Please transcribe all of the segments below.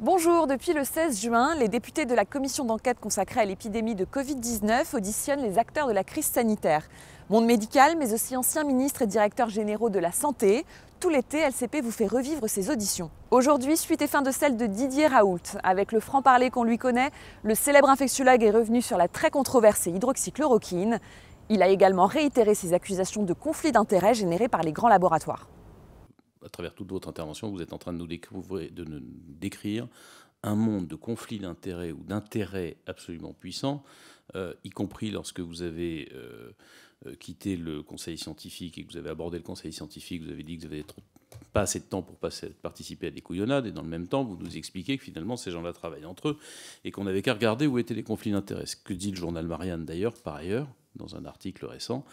Bonjour, depuis le 16 juin, les députés de la commission d'enquête consacrée à l'épidémie de Covid-19 auditionnent les acteurs de la crise sanitaire. Monde médical, mais aussi anciens ministres et directeurs généraux de la santé. Tout l'été, LCP vous fait revivre ses auditions. Aujourd'hui, suite et fin de celle de Didier Raoult. Avec le franc-parler qu'on lui connaît, le célèbre infectiologue est revenu sur la très controversée hydroxychloroquine. Il a également réitéré ses accusations de conflit d'intérêts générés par les grands laboratoires. À travers toute votre intervention, vous êtes en train de nous décrire un monde de conflits d'intérêts ou d'intérêts absolument puissants, y compris lorsque vous avez quitté le conseil scientifique et que vous avez abordé le conseil scientifique, vous avez dit que vous n'avez pas assez de temps pour participer à des couillonnades, et dans le même temps, vous nous expliquez que finalement, ces gens-là travaillent entre eux et qu'on n'avait qu'à regarder où étaient les conflits d'intérêts. Ce que dit le journal Marianne, d'ailleurs, par ailleurs, dans un article récent.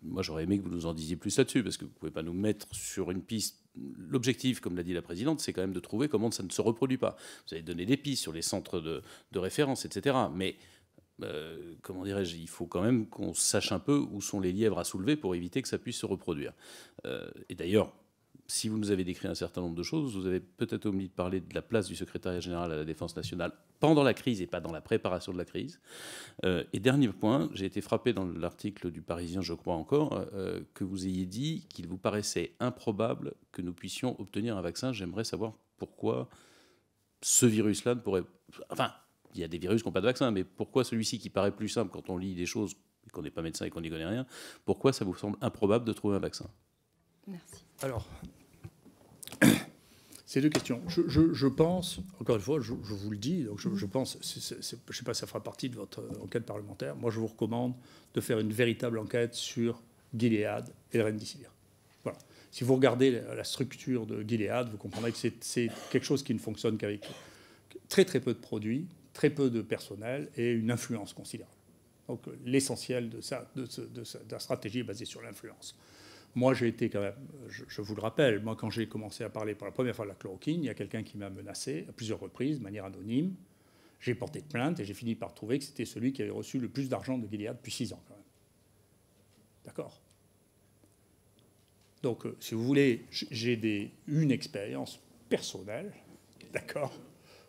Moi, j'aurais aimé que vous nous en disiez plus là-dessus, parce que vous ne pouvez pas nous mettre sur une piste. L'objectif, comme l'a dit la présidente, c'est quand même de trouver comment ça ne se reproduit pas. Vous avez donné des pistes sur les centres de référence, etc. Mais, comment dirais-je, il faut quand même qu'on sache un peu où sont les lièvres à soulever pour éviter que ça puisse se reproduire. Et d'ailleurs, si vous nous avez décrit un certain nombre de choses, vous avez peut-être omis de parler de la place du secrétariat général à la Défense nationale pendant la crise et pas dans la préparation de la crise. Et dernier point, j'ai été frappé dans l'article du Parisien, je crois encore, que vous ayez dit qu'il vous paraissait improbable que nous puissions obtenir un vaccin. J'aimerais savoir pourquoi ce virus-là ne pourrait... Enfin, il y a des virus qui n'ont pas de vaccin, mais pourquoi celui-ci qui paraît plus simple quand on lit des choses, qu'on n'est pas médecin et qu'on n'y connaît rien, pourquoi ça vous semble improbable de trouver un vaccin? Merci. Alors, ces deux questions. Je pense, encore une fois, je vous le dis, donc je pense, je ne sais pas si ça fera partie de votre enquête parlementaire, moi je vous recommande de faire une véritable enquête sur Gilead et le Remdesivir. Voilà. Si vous regardez la structure de Gilead, vous comprendrez que c'est quelque chose qui ne fonctionne qu'avec très très peu de produits, très peu de personnel et une influence considérable. Donc l'essentiel de la stratégie est basé sur l'influence. Moi, j'ai été quand même, je vous le rappelle, moi, quand j'ai commencé à parler pour la première fois de la chloroquine, il y a quelqu'un qui m'a menacé à plusieurs reprises, de manière anonyme. J'ai porté plainte et j'ai fini par trouver que c'était celui qui avait reçu le plus d'argent de Gilead depuis 6 ans, quand même. D'accord. Donc, si vous voulez, j'ai une expérience personnelle, d'accord,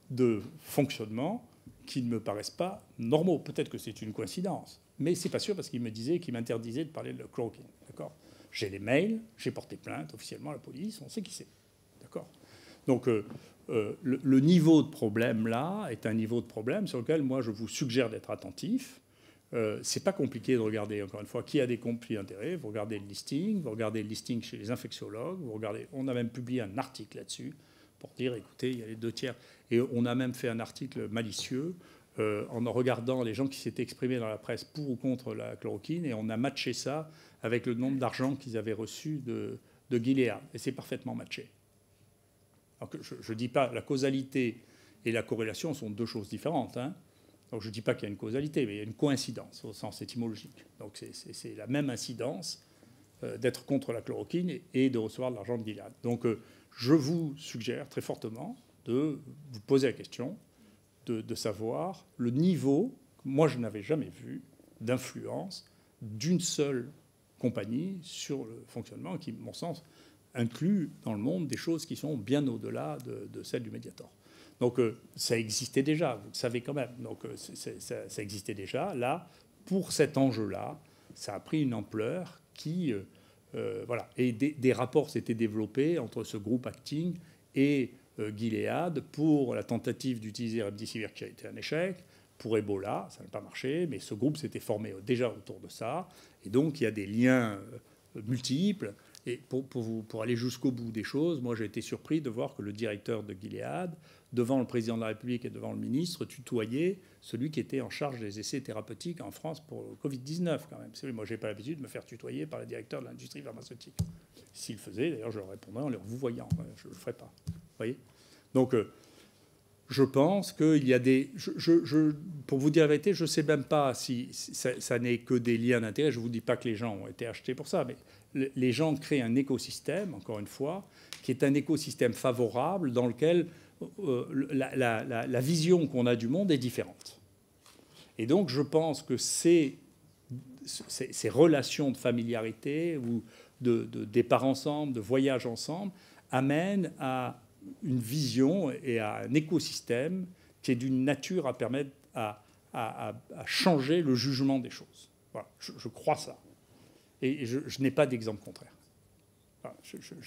de fonctionnement qui ne me paraissent pas normaux. Peut-être que c'est une coïncidence, mais c'est pas sûr parce qu'il me disait qu'il m'interdisait de parler de la chloroquine, d'accord. J'ai les mails, j'ai porté plainte officiellement à la police, on sait qui c'est. D'accord. Donc, le niveau de problème, là, est un niveau de problème sur lequel, moi, je vous suggère d'être attentif. C'est pas compliqué de regarder, encore une fois, qui a des conflits d'intérêts. Vous regardez le listing chez les infectiologues, vous regardez... On a même publié un article là-dessus pour dire, écoutez, il y a les 2/3. Et on a même fait un article malicieux en regardant les gens qui s'étaient exprimés dans la presse pour ou contre la chloroquine, et on a matché ça avec le nombre d'argent qu'ils avaient reçu de Gilead. Et c'est parfaitement matché. Donc, je ne dis pas la causalité et la corrélation sont deux choses différentes. Hein. Donc je ne dis pas qu'il y a une causalité, mais il y a une coïncidence au sens étymologique. Donc c'est la même incidence d'être contre la chloroquine et de recevoir de l'argent de Gilead. Donc je vous suggère très fortement de vous poser la question de savoir le niveau, que moi je n'avais jamais vu, d'influence d'une seule compagnie sur le fonctionnement qui, à mon sens, inclut dans le monde des choses qui sont bien au-delà de celles du Mediator. Donc ça existait déjà, vous le savez quand même. Donc ça existait déjà. Là, pour cet enjeu-là, ça a pris une ampleur qui... voilà. Et des rapports s'étaient développés entre ce groupe Acting et Gilead pour la tentative d'utiliser Remdesivir qui a été un échec. Pour Ebola, ça n'a pas marché, mais ce groupe s'était formé déjà autour de ça. Et donc, il y a des liens multiples. Et pour aller jusqu'au bout des choses, moi, j'ai été surpris de voir que le directeur de Gilead, devant le président de la République et devant le ministre, tutoyait celui qui était en charge des essais thérapeutiques en France pour le Covid-19, quand même. Moi, je n'ai pas l'habitude de me faire tutoyer par le directeur de l'industrie pharmaceutique. S'il le faisait, d'ailleurs, je leur répondrais en leur vous voyant. Je ne le ferais pas. Vous voyez ? Donc... je pense qu'il y a des... pour vous dire la vérité, je ne sais même pas si ça n'est que des liens d'intérêt. Je ne vous dis pas que les gens ont été achetés pour ça, mais les gens créent un écosystème, encore une fois, qui est un écosystème favorable dans lequel la vision qu'on a du monde est différente. Et donc, je pense que ces relations de familiarité ou de départ ensemble, de voyage ensemble, amènent à une vision et à un écosystème qui est d'une nature à permettre à changer le jugement des choses. Voilà, je crois ça. Et je n'ai pas d'exemple contraire. Voilà,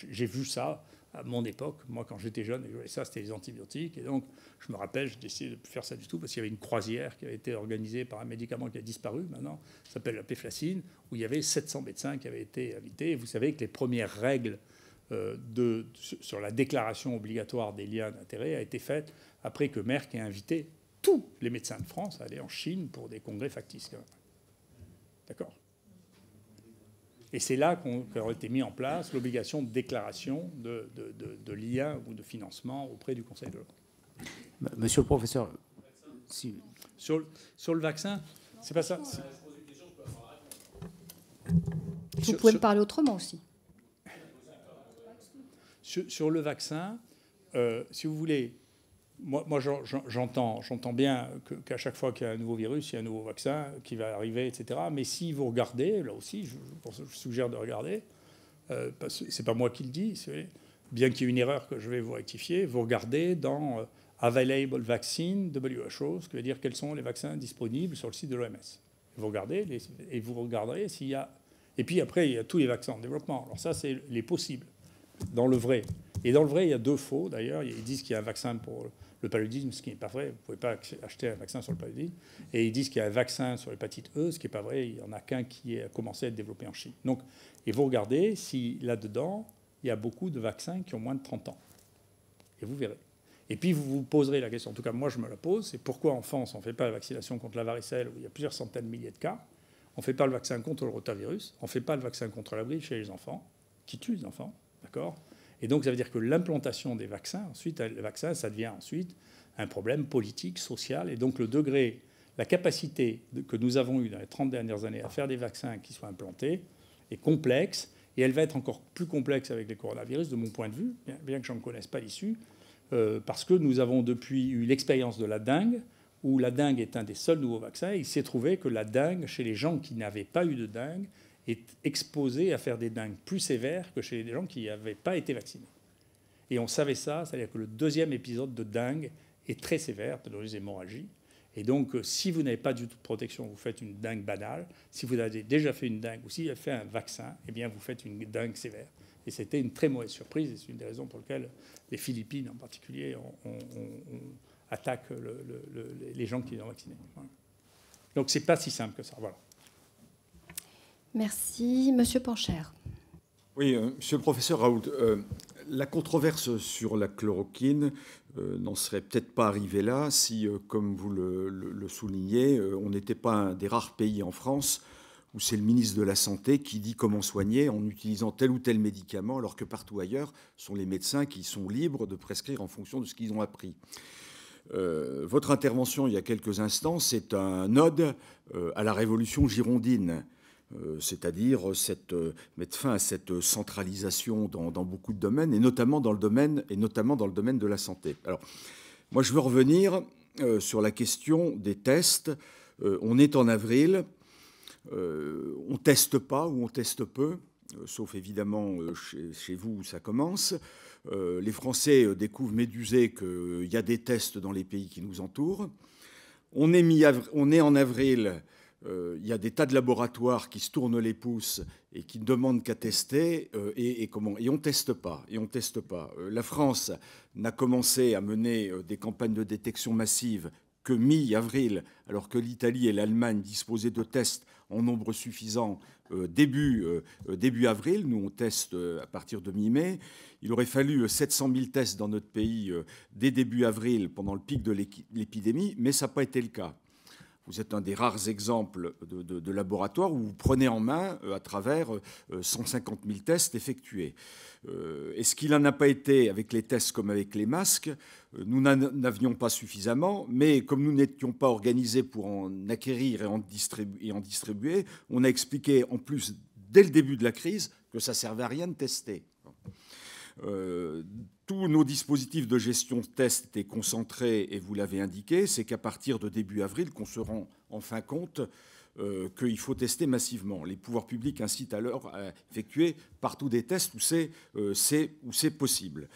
j'ai vu ça à mon époque. Moi, quand j'étais jeune, et ça, c'était les antibiotiques. Et donc, je me rappelle, j'ai décidé de ne plus faire ça du tout parce qu'il y avait une croisière qui avait été organisée par un médicament qui a disparu maintenant, ça s'appelle la péflacine, où il y avait 700 médecins qui avaient été invités. Et vous savez que les premières règles sur la déclaration obligatoire des liens d'intérêt a été faite après que Merck ait invité tous les médecins de France à aller en Chine pour des congrès factices. D'accord ? Et c'est là qu'a été mis en place l'obligation de déclaration de liens ou de financement auprès du Conseil de l'Europe. Monsieur le professeur, si... sur le vaccin, c'est pas ça. Vous pouvez me parler autrement aussi. Sur le vaccin, si vous voulez, moi j'entends bien qu'à chaque fois qu'il y a un nouveau virus, il y a un nouveau vaccin qui va arriver, etc. Mais si vous regardez, là aussi, je suggère de regarder, parce que c'est pas moi qui le dis, bien qu'il y ait une erreur que je vais vous rectifier, vous regardez dans Available Vaccine, WHO, ce qui veut dire quels sont les vaccins disponibles sur le site de l'OMS. Vous regardez, et vous regarderez s'il y a... Et puis après, il y a tous les vaccins en développement. Alors ça, c'est les possibles, dans le vrai. Et dans le vrai, il y a deux faux, d'ailleurs. Ils disent qu'il y a un vaccin pour le paludisme, ce qui n'est pas vrai. Vous ne pouvez pas acheter un vaccin sur le paludisme. Et ils disent qu'il y a un vaccin sur l'hépatite E, ce qui n'est pas vrai. Il n'y en a qu'un qui a commencé à être développé en Chine. Donc, et vous regardez si là-dedans, il y a beaucoup de vaccins qui ont moins de 30 ans. Et vous verrez. Et puis, vous vous poserez la question, en tout cas, moi, je me la pose, c'est pourquoi en France, on ne fait pas la vaccination contre la varicelle, où il y a plusieurs centaines de milliers de cas. On ne fait pas le vaccin contre le rotavirus. On ne fait pas le vaccin contre la grippe chez les enfants, qui tue les enfants. D'accord ? Et donc, ça veut dire que l'implantation des vaccins, ensuite, le vaccin, ça devient ensuite un problème politique, social. Et donc, le degré, la capacité que nous avons eue dans les 30 dernières années à faire des vaccins qui soient implantés est complexe. Et elle va être encore plus complexe avec les coronavirus, de mon point de vue, bien que je ne connaisse pas l'issue, parce que nous avons depuis eu l'expérience de la dengue, où la dengue est un des seuls nouveaux vaccins. Et il s'est trouvé que la dengue, chez les gens qui n'avaient pas eu de dengue, est exposé à faire des dengues plus sévères que chez les gens qui n'avaient pas été vaccinés. Et on savait ça, c'est-à-dire que le deuxième épisode de dengue est très sévère, dans les hémorragies. Et donc, si vous n'avez pas du tout de protection, vous faites une dengue banale. Si vous avez déjà fait une dengue ou si vous avez fait un vaccin, eh bien, vous faites une dengue sévère. Et c'était une très mauvaise surprise. Et c'est une des raisons pour lesquelles les Philippines, en particulier, attaquent les gens qui sont vaccinés. Voilà. Donc, c'est pas si simple que ça. Voilà. Merci. Monsieur Pancher. Oui, monsieur le professeur Raoult, la controverse sur la chloroquine n'en serait peut-être pas arrivée là si, comme vous le soulignez, on n'était pas un des rares pays en France où c'est le ministre de la Santé qui dit comment soigner en utilisant tel ou tel médicament, alors que partout ailleurs, ce sont les médecins qui sont libres de prescrire en fonction de ce qu'ils ont appris. Votre intervention il y a quelques instants, c'est un ode à la révolution girondine. C'est-à-dire mettre fin à cette centralisation dans beaucoup de domaines, et notamment dans le domaine de la santé. Alors, moi, je veux revenir sur la question des tests. On est en avril, on teste pas ou on teste peu, sauf évidemment chez vous où ça commence. Les Français découvrent médusés qu'il y a des tests dans les pays qui nous entourent. On est en avril. Il y a des tas de laboratoires qui se tournent les pouces et qui ne demandent qu'à tester et on teste pas. La France n'a commencé à mener des campagnes de détection massive que mi-avril, alors que l'Italie et l'Allemagne disposaient de tests en nombre suffisant début avril. Nous, on teste à partir de mi-mai. Il aurait fallu 700 000 tests dans notre pays dès début avril, pendant le pic de l'épidémie, mais ça n'a pas été le cas. Vous êtes un des rares exemples de laboratoire où vous prenez en main à travers 150 000 tests effectués. Est-ce qu'il n'en a pas été avec les tests comme avec les masques? Nous n'avions pas suffisamment, mais comme nous n'étions pas organisés pour en acquérir et en distribuer, on a expliqué en plus dès le début de la crise que ça ne servait à rien de tester. Tous nos dispositifs de gestion de tests étaient concentrés, et vous l'avez indiqué, c'est qu'à partir de début avril qu'on se rend enfin compte qu'il faut tester massivement. Les pouvoirs publics incitent alors à effectuer partout des tests où c'est possible.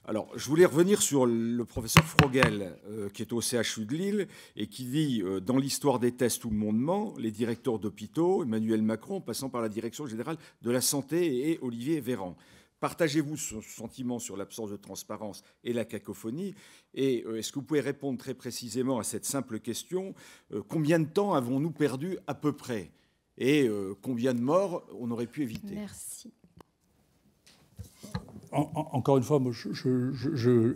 Alors, je voulais revenir sur le professeur Frogel, qui est au CHU de Lille, et qui dit dans l'histoire des tests, tout le monde ment, les directeurs d'hôpitaux, Emmanuel Macron, passant par la Direction générale de la santé et Olivier Véran. Partagez-vous ce sentiment sur l'absence de transparence et la cacophonie? Et est-ce que vous pouvez répondre très précisément à cette simple question? Combien de temps avons-nous perdu à peu près? Et combien de morts on aurait pu éviter? Merci. Encore une fois, moi,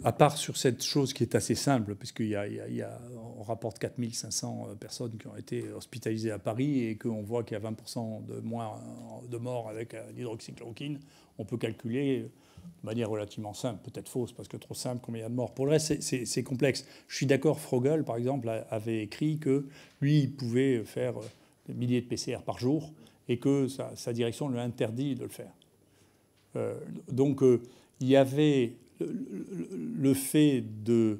à part sur cette chose qui est assez simple, on rapporte 4500 personnes qui ont été hospitalisées à Paris et qu'on voit qu'il y a 20% de moins de morts avec l'hydroxychloroquine, on peut calculer de manière relativement simple, peut-être fausse parce que trop simple, combien il y a de morts. Pour le reste, c'est complexe. Je suis d'accord, Frogel, par exemple, avait écrit que lui, il pouvait faire des milliers de PCR par jour et que sa direction lui a interdit de le faire. Donc, il y avait le fait de...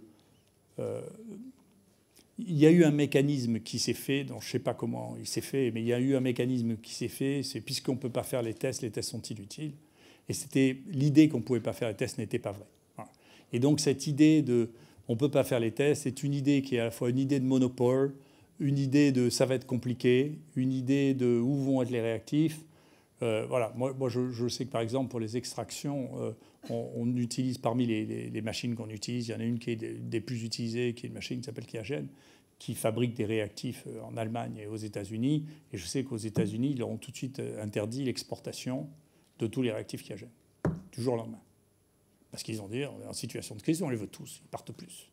il y a eu un mécanisme qui s'est fait, dont je ne sais pas comment il s'est fait, mais il y a eu un mécanisme qui s'est fait, c'est puisqu'on ne peut pas faire les tests sont inutiles. Et c'était l'idée qu'on ne pouvait pas faire les tests n'était pas vraie. Voilà. Et donc, cette idée de on ne peut pas faire les tests, c'est une idée qui est à la fois une idée de monopole, une idée de ça va être compliqué, une idée de où vont être les réactifs. Voilà. Moi je sais que, par exemple, pour les extractions, on utilise parmi les machines qu'on utilise, il y en a une qui est des plus utilisées, qui est une machine qui s'appelle Qiagen, qui fabrique des réactifs en Allemagne et aux États-Unis. Et je sais qu'aux États-Unis, ils leur ont tout de suite interdit l'exportation de tous les réactifs Qiagen, du jour au lendemain. Parce qu'ils ont dit, on est en situation de crise, on les veut tous, ils partent plus.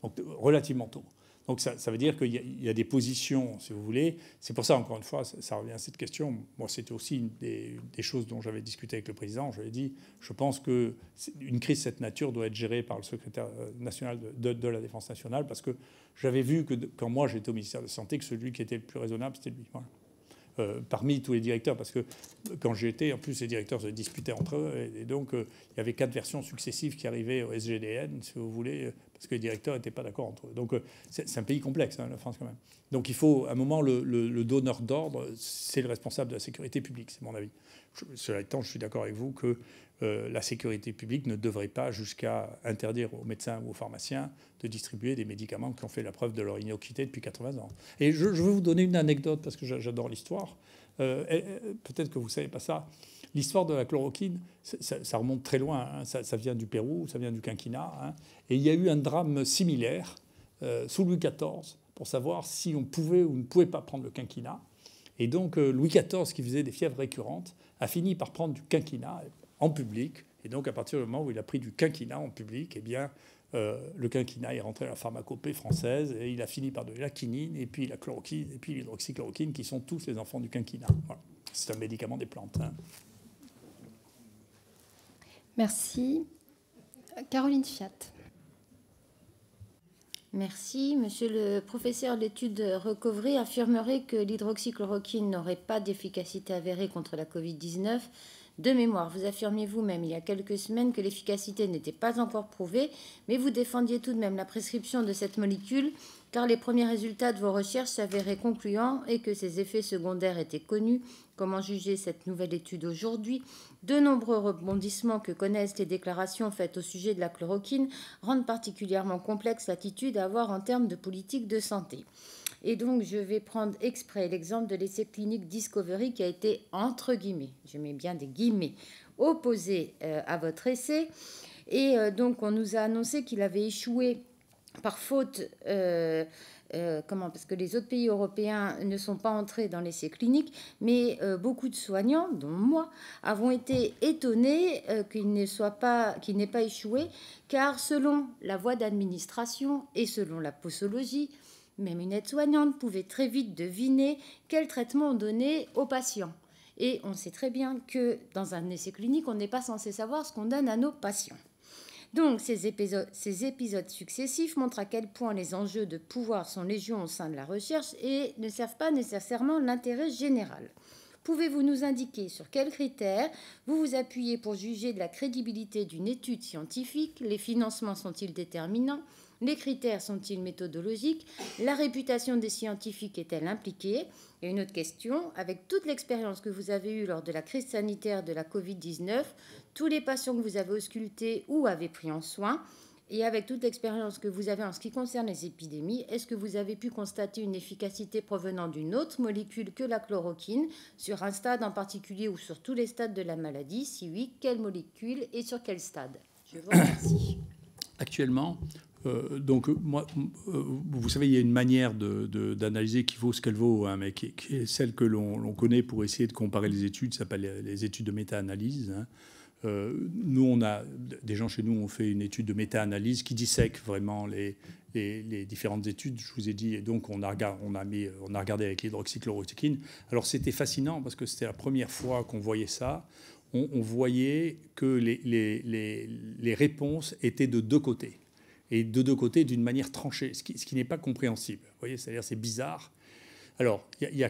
Donc, relativement tôt. Donc ça veut dire qu'il y a des positions, si vous voulez. C'est pour ça, encore une fois, ça revient à cette question. Moi, c'était aussi une des choses dont j'avais discuté avec le président. Je lui ai dit, je pense qu'une crise de cette nature doit être gérée par le secrétaire national de la Défense nationale, parce que j'avais vu que quand moi j'étais au ministère de la Santé, que celui qui était le plus raisonnable, c'était lui. Voilà. Parmi tous les directeurs, parce que quand j'y étais, en plus, les directeurs se disputaient entre eux, et donc il y avait 4 versions successives qui arrivaient au SGDN, si vous voulez, parce que les directeurs n'étaient pas d'accord entre eux. Donc c'est un pays complexe, hein, la France, quand même. Donc il faut, à un moment, le donneur d'ordre, c'est le responsable de la sécurité publique, c'est mon avis. Cela étant, je suis d'accord avec vous que la sécurité publique ne devrait pas jusqu'à interdire aux médecins ou aux pharmaciens de distribuer des médicaments qui ont fait la preuve de leur innocuité depuis 80 ans. Et je veux vous donner une anecdote, parce que j'adore l'histoire. Peut-être que vous ne savez pas ça. L'histoire de la chloroquine, ça remonte très loin. Hein. Ça vient du Pérou, ça vient du quinquennat. Hein. Et il y a eu un drame similaire sous Louis XIV pour savoir si on pouvait ou ne pouvait pas prendre le quinquennat. Et donc Louis XIV, qui faisait des fièvres récurrentes, a fini par prendre du quinquennat en public. Et donc, à partir du moment où il a pris du quinquennat en public, eh bien, le quinquennat est rentré dans la pharmacopée française et il a fini par de la quinine, et puis la chloroquine, et puis l'hydroxychloroquine, qui sont tous les enfants du quinquennat. Voilà. C'est un médicament des plantes. Hein. Merci. Caroline Fiat. Merci. Monsieur le professeur d'études Recovery affirmerait que l'hydroxychloroquine n'aurait pas d'efficacité avérée contre la Covid-19. De mémoire, vous affirmiez vous-même il y a quelques semaines que l'efficacité n'était pas encore prouvée, mais vous défendiez tout de même la prescription de cette molécule car les premiers résultats de vos recherches s'avéraient concluants et que ses effets secondaires étaient connus. Comment juger cette nouvelle étude aujourd'hui? De nombreux rebondissements que connaissent les déclarations faites au sujet de la chloroquine rendent particulièrement complexe l'attitude à avoir en termes de politique de santé. Et donc, je vais prendre exprès l'exemple de l'essai clinique Discovery qui a été, entre guillemets, je mets bien des guillemets, opposé à votre essai. Et donc, on nous a annoncé qu'il avait échoué par faute, parce que les autres pays européens ne sont pas entrés dans l'essai clinique, mais beaucoup de soignants, dont moi, avons été étonnés qu'il n'ait pas échoué, car selon la voie d'administration et selon la posologie, même une aide-soignante pouvait très vite deviner quel traitement on donnait aux patients. Et on sait très bien que dans un essai clinique, on n'est pas censé savoir ce qu'on donne à nos patients. Donc, ces épisodes successifs montrent à quel point les enjeux de pouvoir sont légion au sein de la recherche et ne servent pas nécessairement l'intérêt général. Pouvez-vous nous indiquer sur quels critères vous vous appuyez pour juger de la crédibilité d'une étude scientifique? Les financements sont-ils déterminants? Les critères sont-ils méthodologiques? La réputation des scientifiques est-elle impliquée? Et une autre question, avec toute l'expérience que vous avez eue lors de la crise sanitaire de la Covid-19, tous les patients que vous avez auscultés ou avez pris en soin, et avec toute l'expérience que vous avez en ce qui concerne les épidémies, est-ce que vous avez pu constater une efficacité provenant d'une autre molécule que la chloroquine, sur un stade en particulier ou sur tous les stades de la maladie? Si oui, quelle molécule et sur quel stade? Je vous remercie. Actuellement, vous savez, il y a une manière d'analyser qui vaut ce qu'elle vaut, hein, mais qui est celle que l'on connaît pour essayer de comparer les études, ça s'appelle les études de méta-analyse. Hein. Nous, on a des gens chez nous ont fait une étude de méta-analyse qui dissèque vraiment les différentes études. Je vous ai dit, et donc on a regardé avec l'hydroxychloroquine. Alors c'était fascinant parce que c'était la première fois qu'on voyait ça. On voyait que les réponses étaient de deux côtés, et de deux côtés d'une manière tranchée, ce qui n'est pas compréhensible. Vous voyez, c'est-à-dire c'est bizarre. Alors, il y a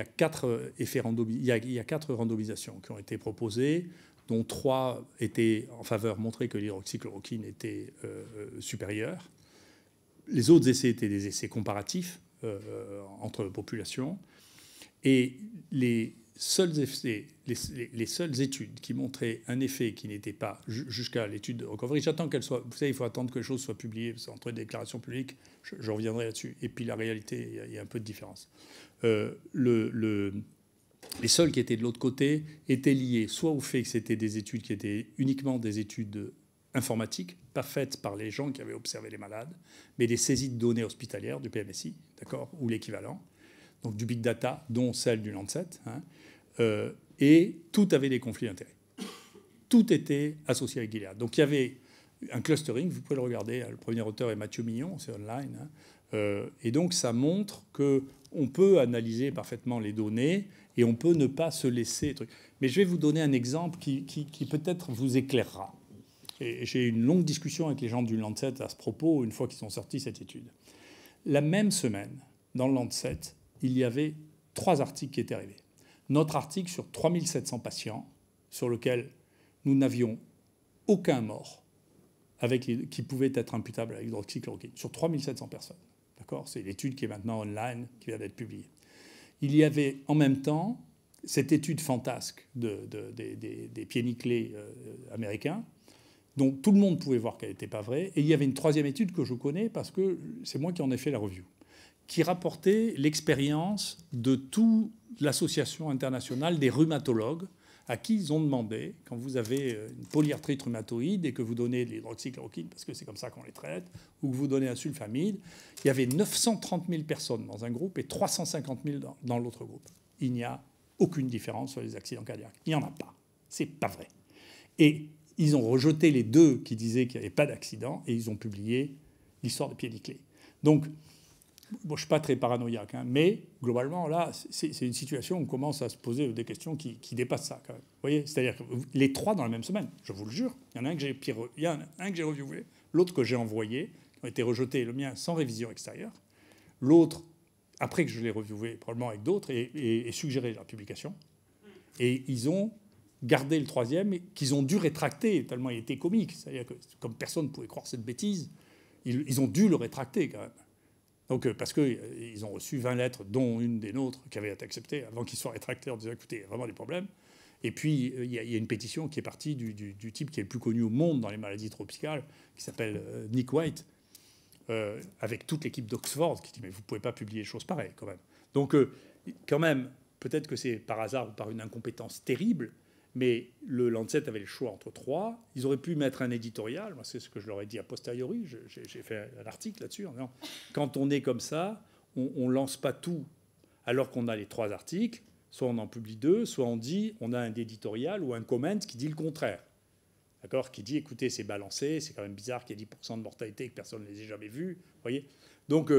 quatre randomisations qui ont été proposées, dont 3 étaient en faveur, montraient que l'hydroxychloroquine était supérieure. Les autres essais étaient des essais comparatifs entre populations. Et les seules études qui montraient un effet qui n'était pas jusqu'à l'étude de recovery, j'attends qu'elle soit... Vous savez, il faut attendre que les choses soient publiées, entre les déclarations publiques, je reviendrai là-dessus. Et puis la réalité, il y a un peu de différence. Les seuls qui étaient de l'autre côté étaient liés soit au fait que c'était des études qui étaient uniquement des études informatiques, pas faites par les gens qui avaient observé les malades, mais des saisies de données hospitalières du PMSI, d'accord, ou l'équivalent, donc du big data, dont celle du Lancet, hein, et tout avait des conflits d'intérêts. Tout était associé avec Gilead. Donc il y avait un clustering, vous pouvez le regarder, le premier auteur est Mathieu Millon, c'est online, hein, et donc ça montre qu'on peut analyser parfaitement les données et on peut ne pas se laisser... Mais je vais vous donner un exemple qui peut-être vous éclairera. Et j'ai eu une longue discussion avec les gens du Lancet à ce propos, une fois qu'ils ont sorti cette étude. La même semaine, dans le Lancet, il y avait 3 articles qui étaient arrivés. Notre article sur 3700 patients, sur lequel nous n'avions aucun mort qui pouvait être imputable à l'hydroxychloroquine, sur 3700 personnes. D'accord ? C'est l'étude qui est maintenant online, qui vient d'être publiée. Il y avait en même temps cette étude fantasque des pieds nickelés américains, dont tout le monde pouvait voir qu'elle n'était pas vraie. Et il y avait une 3e étude que je connais parce que c'est moi qui en ai fait la review, qui rapportait l'expérience de toute l'association internationale des rhumatologues à qui ils ont demandé, quand vous avez une polyarthrite rhumatoïde et que vous donnez de l'hydroxychloroquine, parce que c'est comme ça qu'on les traite, ou que vous donnez un sulfamide, il y avait 930 000 personnes dans un groupe et 350 000 dans l'autre groupe. Il n'y a aucune différence sur les accidents cardiaques. Il n'y en a pas. C'est pas vrai. Et ils ont rejeté les 2 qui disaient qu'il n'y avait pas d'accident et ils ont publié l'histoire des pieds nickelés. Donc, bon, je ne suis pas très paranoïaque, hein, mais globalement, là, c'est une situation où on commence à se poser des questions qui dépassent ça, quand même. Vous voyez, c'est-à-dire que les 3 dans la même semaine, je vous le jure, il y en a un que j'ai reviewé, l'autre que j'ai envoyé, qui ont été rejetés, le mien sans révision extérieure, l'autre, après que je l'ai reviewé, probablement avec d'autres, et suggéré la publication. Et ils ont gardé le 3e, qu'ils ont dû rétracter, tellement il était comique. C'est-à-dire que, comme personne ne pouvait croire cette bêtise, ils ont dû le rétracter, quand même. Donc, parce qu'ils ont reçu 20 lettres, dont une des nôtres, qui avait été acceptée avant qu'ils soient rétractés en disant, écoutez, il y a vraiment des problèmes. Et puis, il y a une pétition qui est partie du type qui est le plus connu au monde dans les maladies tropicales, qui s'appelle Nick White, avec toute l'équipe d'Oxford, qui dit, mais vous ne pouvez pas publier des choses pareilles, quand même. Donc, quand même, peut-être que c'est par hasard ou par une incompétence terrible, mais le Lancet avait le choix entre 3. Ils auraient pu mettre un éditorial. Moi, c'est ce que je leur ai dit a posteriori. J'ai fait un article là-dessus en disant, quand on est comme ça, on ne lance pas tout alors qu'on a les 3 articles. Soit on en publie 2, soit on dit on a un éditorial ou un comment qui dit le contraire. D'accord ? Qui dit, écoutez, c'est balancé, c'est quand même bizarre qu'il y ait 10% de mortalité et que personne ne les ait jamais vus. Voyez ? Donc,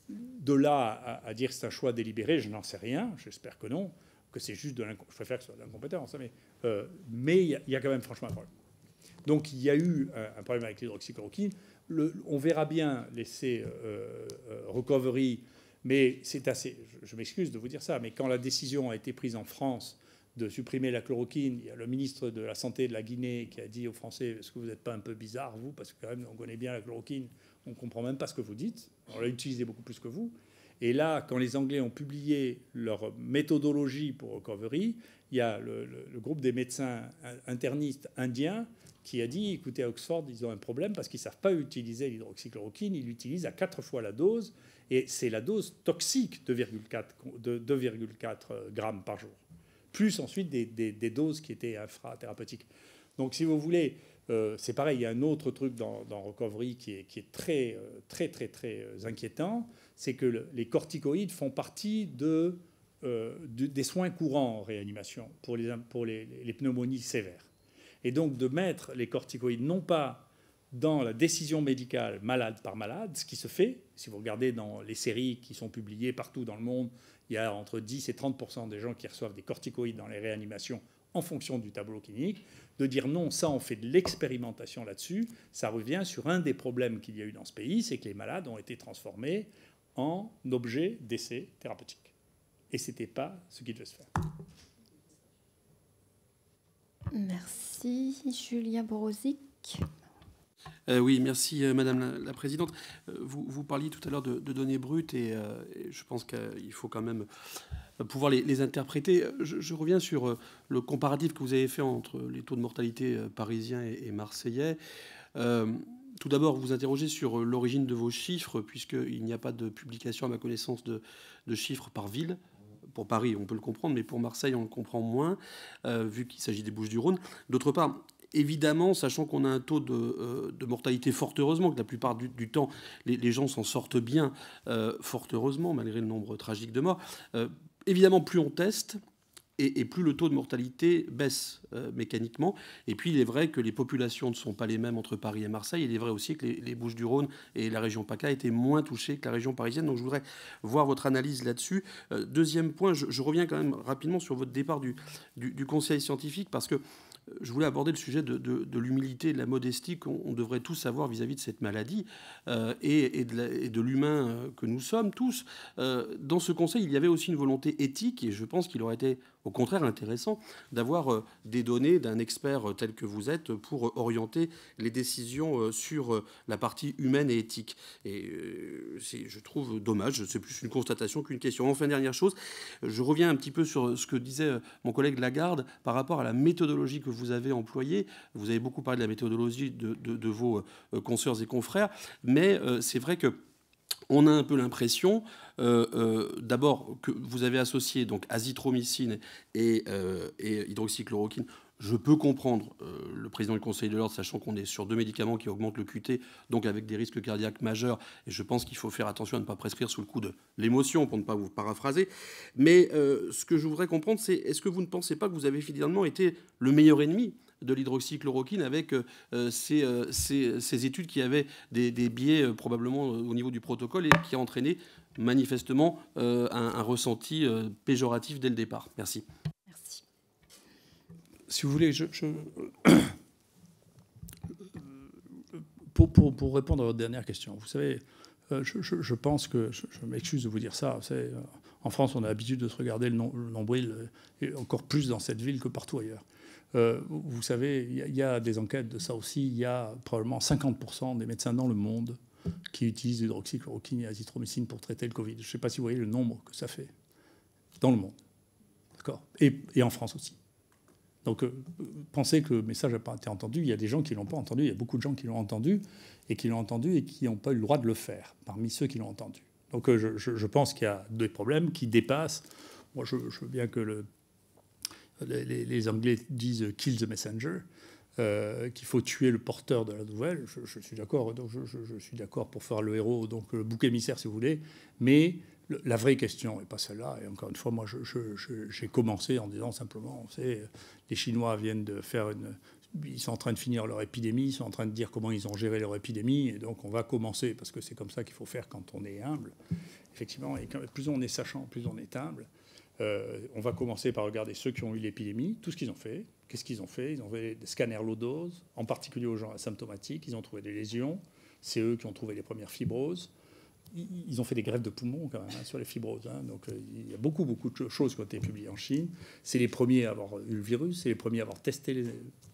de là à dire que c'est un choix délibéré, je n'en sais rien. J'espère que non. Que c'est juste je préfère que ce soit de l'incompétence, mais il y a quand même franchement un problème. Donc il y a eu un problème avec l'hydroxychloroquine. On verra bien l'essai recovery, mais c'est assez... Je m'excuse de vous dire ça, mais quand la décision a été prise en France de supprimer la chloroquine. Il y a le ministre de la Santé de la Guinée qui a dit aux Français « Est-ce que vous n'êtes pas un peu bizarre, vous ? Parce que quand même, on connaît bien la chloroquine, on ne comprend même pas ce que vous dites. On l'a utilisé beaucoup plus que vous. » Et là, quand les Anglais ont publié leur méthodologie pour recovery, il y a le groupe des médecins internistes indiens qui a dit, écoutez, à Oxford, ils ont un problème parce qu'ils ne savent pas utiliser l'hydroxychloroquine. Ils l'utilisent à 4 fois la dose. Et c'est la dose toxique de 2,4 grammes par jour. Plus ensuite des doses qui étaient infrathérapeutiques. Donc, si vous voulez, c'est pareil. Il y a un autre truc dans recovery qui est très inquiétant. C'est que les corticoïdes font partie des soins courants en réanimation pour les pneumonies sévères. Et donc de mettre les corticoïdes non pas dans la décision médicale malade par malade, ce qui se fait, si vous regardez dans les séries qui sont publiées partout dans le monde, il y a entre 10 et 30% des gens qui reçoivent des corticoïdes dans les réanimations en fonction du tableau clinique. De dire non, ça on fait de l'expérimentation là-dessus, ça revient sur un des problèmes qu'il y a eu dans ce pays, c'est que les malades ont été transformés en objets d'essai thérapeutique. Et ce n'était pas ce qui devait se faire. Merci. Julien Borozic. Oui, merci Madame la Présidente. Vous parliez tout à l'heure de données brutes et je pense qu'il faut quand même pouvoir les interpréter. Je reviens sur le comparatif que vous avez fait entre les taux de mortalité parisiens et marseillais. Tout d'abord, vous interrogez sur l'origine de vos chiffres, puisqu'il n'y a pas de publication, à ma connaissance, de chiffres par ville. Pour Paris, on peut le comprendre, mais pour Marseille, on le comprend moins, vu qu'il s'agit des Bouches-du-Rhône. D'autre part, évidemment, sachant qu'on a un taux de mortalité, fort heureusement, que la plupart du temps, les gens s'en sortent bien, fort heureusement, malgré le nombre tragique de morts, évidemment, plus on teste, et plus le taux de mortalité baisse mécaniquement. Et puis, il est vrai que les populations ne sont pas les mêmes entre Paris et Marseille. Il est vrai aussi que les Bouches-du-Rhône et la région PACA étaient moins touchées que la région parisienne. Donc, je voudrais voir votre analyse là-dessus. Deuxième point, je reviens quand même rapidement sur votre départ du conseil scientifique, parce que je voulais aborder le sujet de l'humilité et de la modestie qu'on devrait tous avoir vis-à-vis de cette maladie et de l'humain que nous sommes tous. Dans ce conseil, il y avait aussi une volonté éthique, et je pense qu'il aurait été au contraire intéressant d'avoir des données d'un expert tel que vous êtes pour orienter les décisions sur la partie humaine et éthique. Et je trouve dommage, c'est plus une constatation qu'une question. Enfin, dernière chose, je reviens un petit peu sur ce que disait mon collègue Lagarde par rapport à la méthodologie que vous avez employée. Vous avez beaucoup parlé de la méthodologie de vos consoeurs et confrères, mais c'est vrai que on a un peu l'impression, d'abord, que vous avez associé donc azithromycine et hydroxychloroquine. Je peux comprendre le président du Conseil de l'Ordre, sachant qu'on est sur 2 médicaments qui augmentent le QT, donc avec des risques cardiaques majeurs. Et je pense qu'il faut faire attention à ne pas prescrire sous le coup de l'émotion, pour ne pas vous paraphraser. Mais ce que je voudrais comprendre, c'est est-ce que vous ne pensez pas que vous avez finalement été le meilleur ennemi de l'hydroxychloroquine avec ces études qui avaient des biais probablement au niveau du protocole et qui a entraîné manifestement un ressenti péjoratif dès le départ. Merci. Merci. Si vous voulez, pour répondre à votre dernière question, vous savez, je pense que, je m'excuse de vous dire ça, en France, on a l'habitude de se regarder le nombril, et encore plus dans cette ville que partout ailleurs. Vous savez, il y a des enquêtes de ça aussi. Il y a probablement 50% des médecins dans le monde qui utilisent l'hydroxychloroquine et l'azithromycine pour traiter le Covid. Je ne sais pas si vous voyez le nombre que ça fait dans le monde. D'accord ? Et en France aussi. Donc, pensez que le message n'a pas été entendu. Il y a des gens qui ne l'ont pas entendu. Il y a beaucoup de gens qui l'ont entendu et qui n'ont pas eu le droit de le faire, parmi ceux qui l'ont entendu. Donc, je pense qu'il y a des problèmes qui dépassent. Moi, je veux bien que les Anglais disent « kill the messenger », qu'il faut tuer le porteur de la nouvelle. Je suis d'accord. Donc je suis d'accord pour faire le héros, donc le bouc émissaire, si vous voulez. Mais la vraie question n'est pas celle-là. Et encore une fois, moi, j'ai commencé en disant simplement, les Chinois viennent de faire ils sont en train de finir leur épidémie, ils sont en train de dire comment ils ont géré leur épidémie, et donc on va commencer, parce que c'est comme ça qu'il faut faire quand on est humble. Effectivement, et plus on est sachant, plus on est humble. On va commencer par regarder ceux qui ont eu l'épidémie, tout ce qu'ils ont fait. Qu'est-ce qu'ils ont fait ? Ils ont fait des scanners low dose, en particulier aux gens asymptomatiques. Ils ont trouvé des lésions. C'est eux qui ont trouvé les premières fibroses. ils ont fait des greffes de poumons quand même sur les fibroses. Donc il y a beaucoup de choses qui ont été publiées en Chine. C'est les premiers à avoir eu le virus, c'est les premiers à avoir testé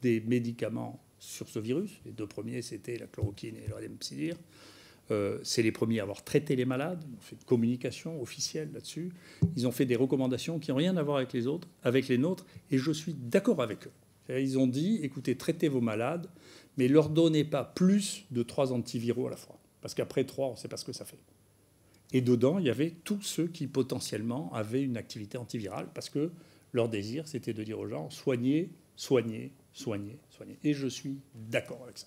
des médicaments sur ce virus. Les deux premiers, c'était la chloroquine et le remdesivir. C'est les premiers à avoir traité les malades. Ils ont fait une communication officielle là-dessus. Ils ont fait des recommandations qui n'ont rien à voir avec les autres, avec les nôtres, et je suis d'accord avec eux. Ils ont dit, écoutez, traitez vos malades, mais leur donnez pas plus de 3 antiviraux à la fois. Parce qu'après 3, on ne sait pas ce que ça fait. Et dedans, il y avait tous ceux qui potentiellement avaient une activité antivirale, parce que leur désir, c'était de dire aux gens, soignez, soignez, soignez, soignez. Et je suis d'accord avec ça.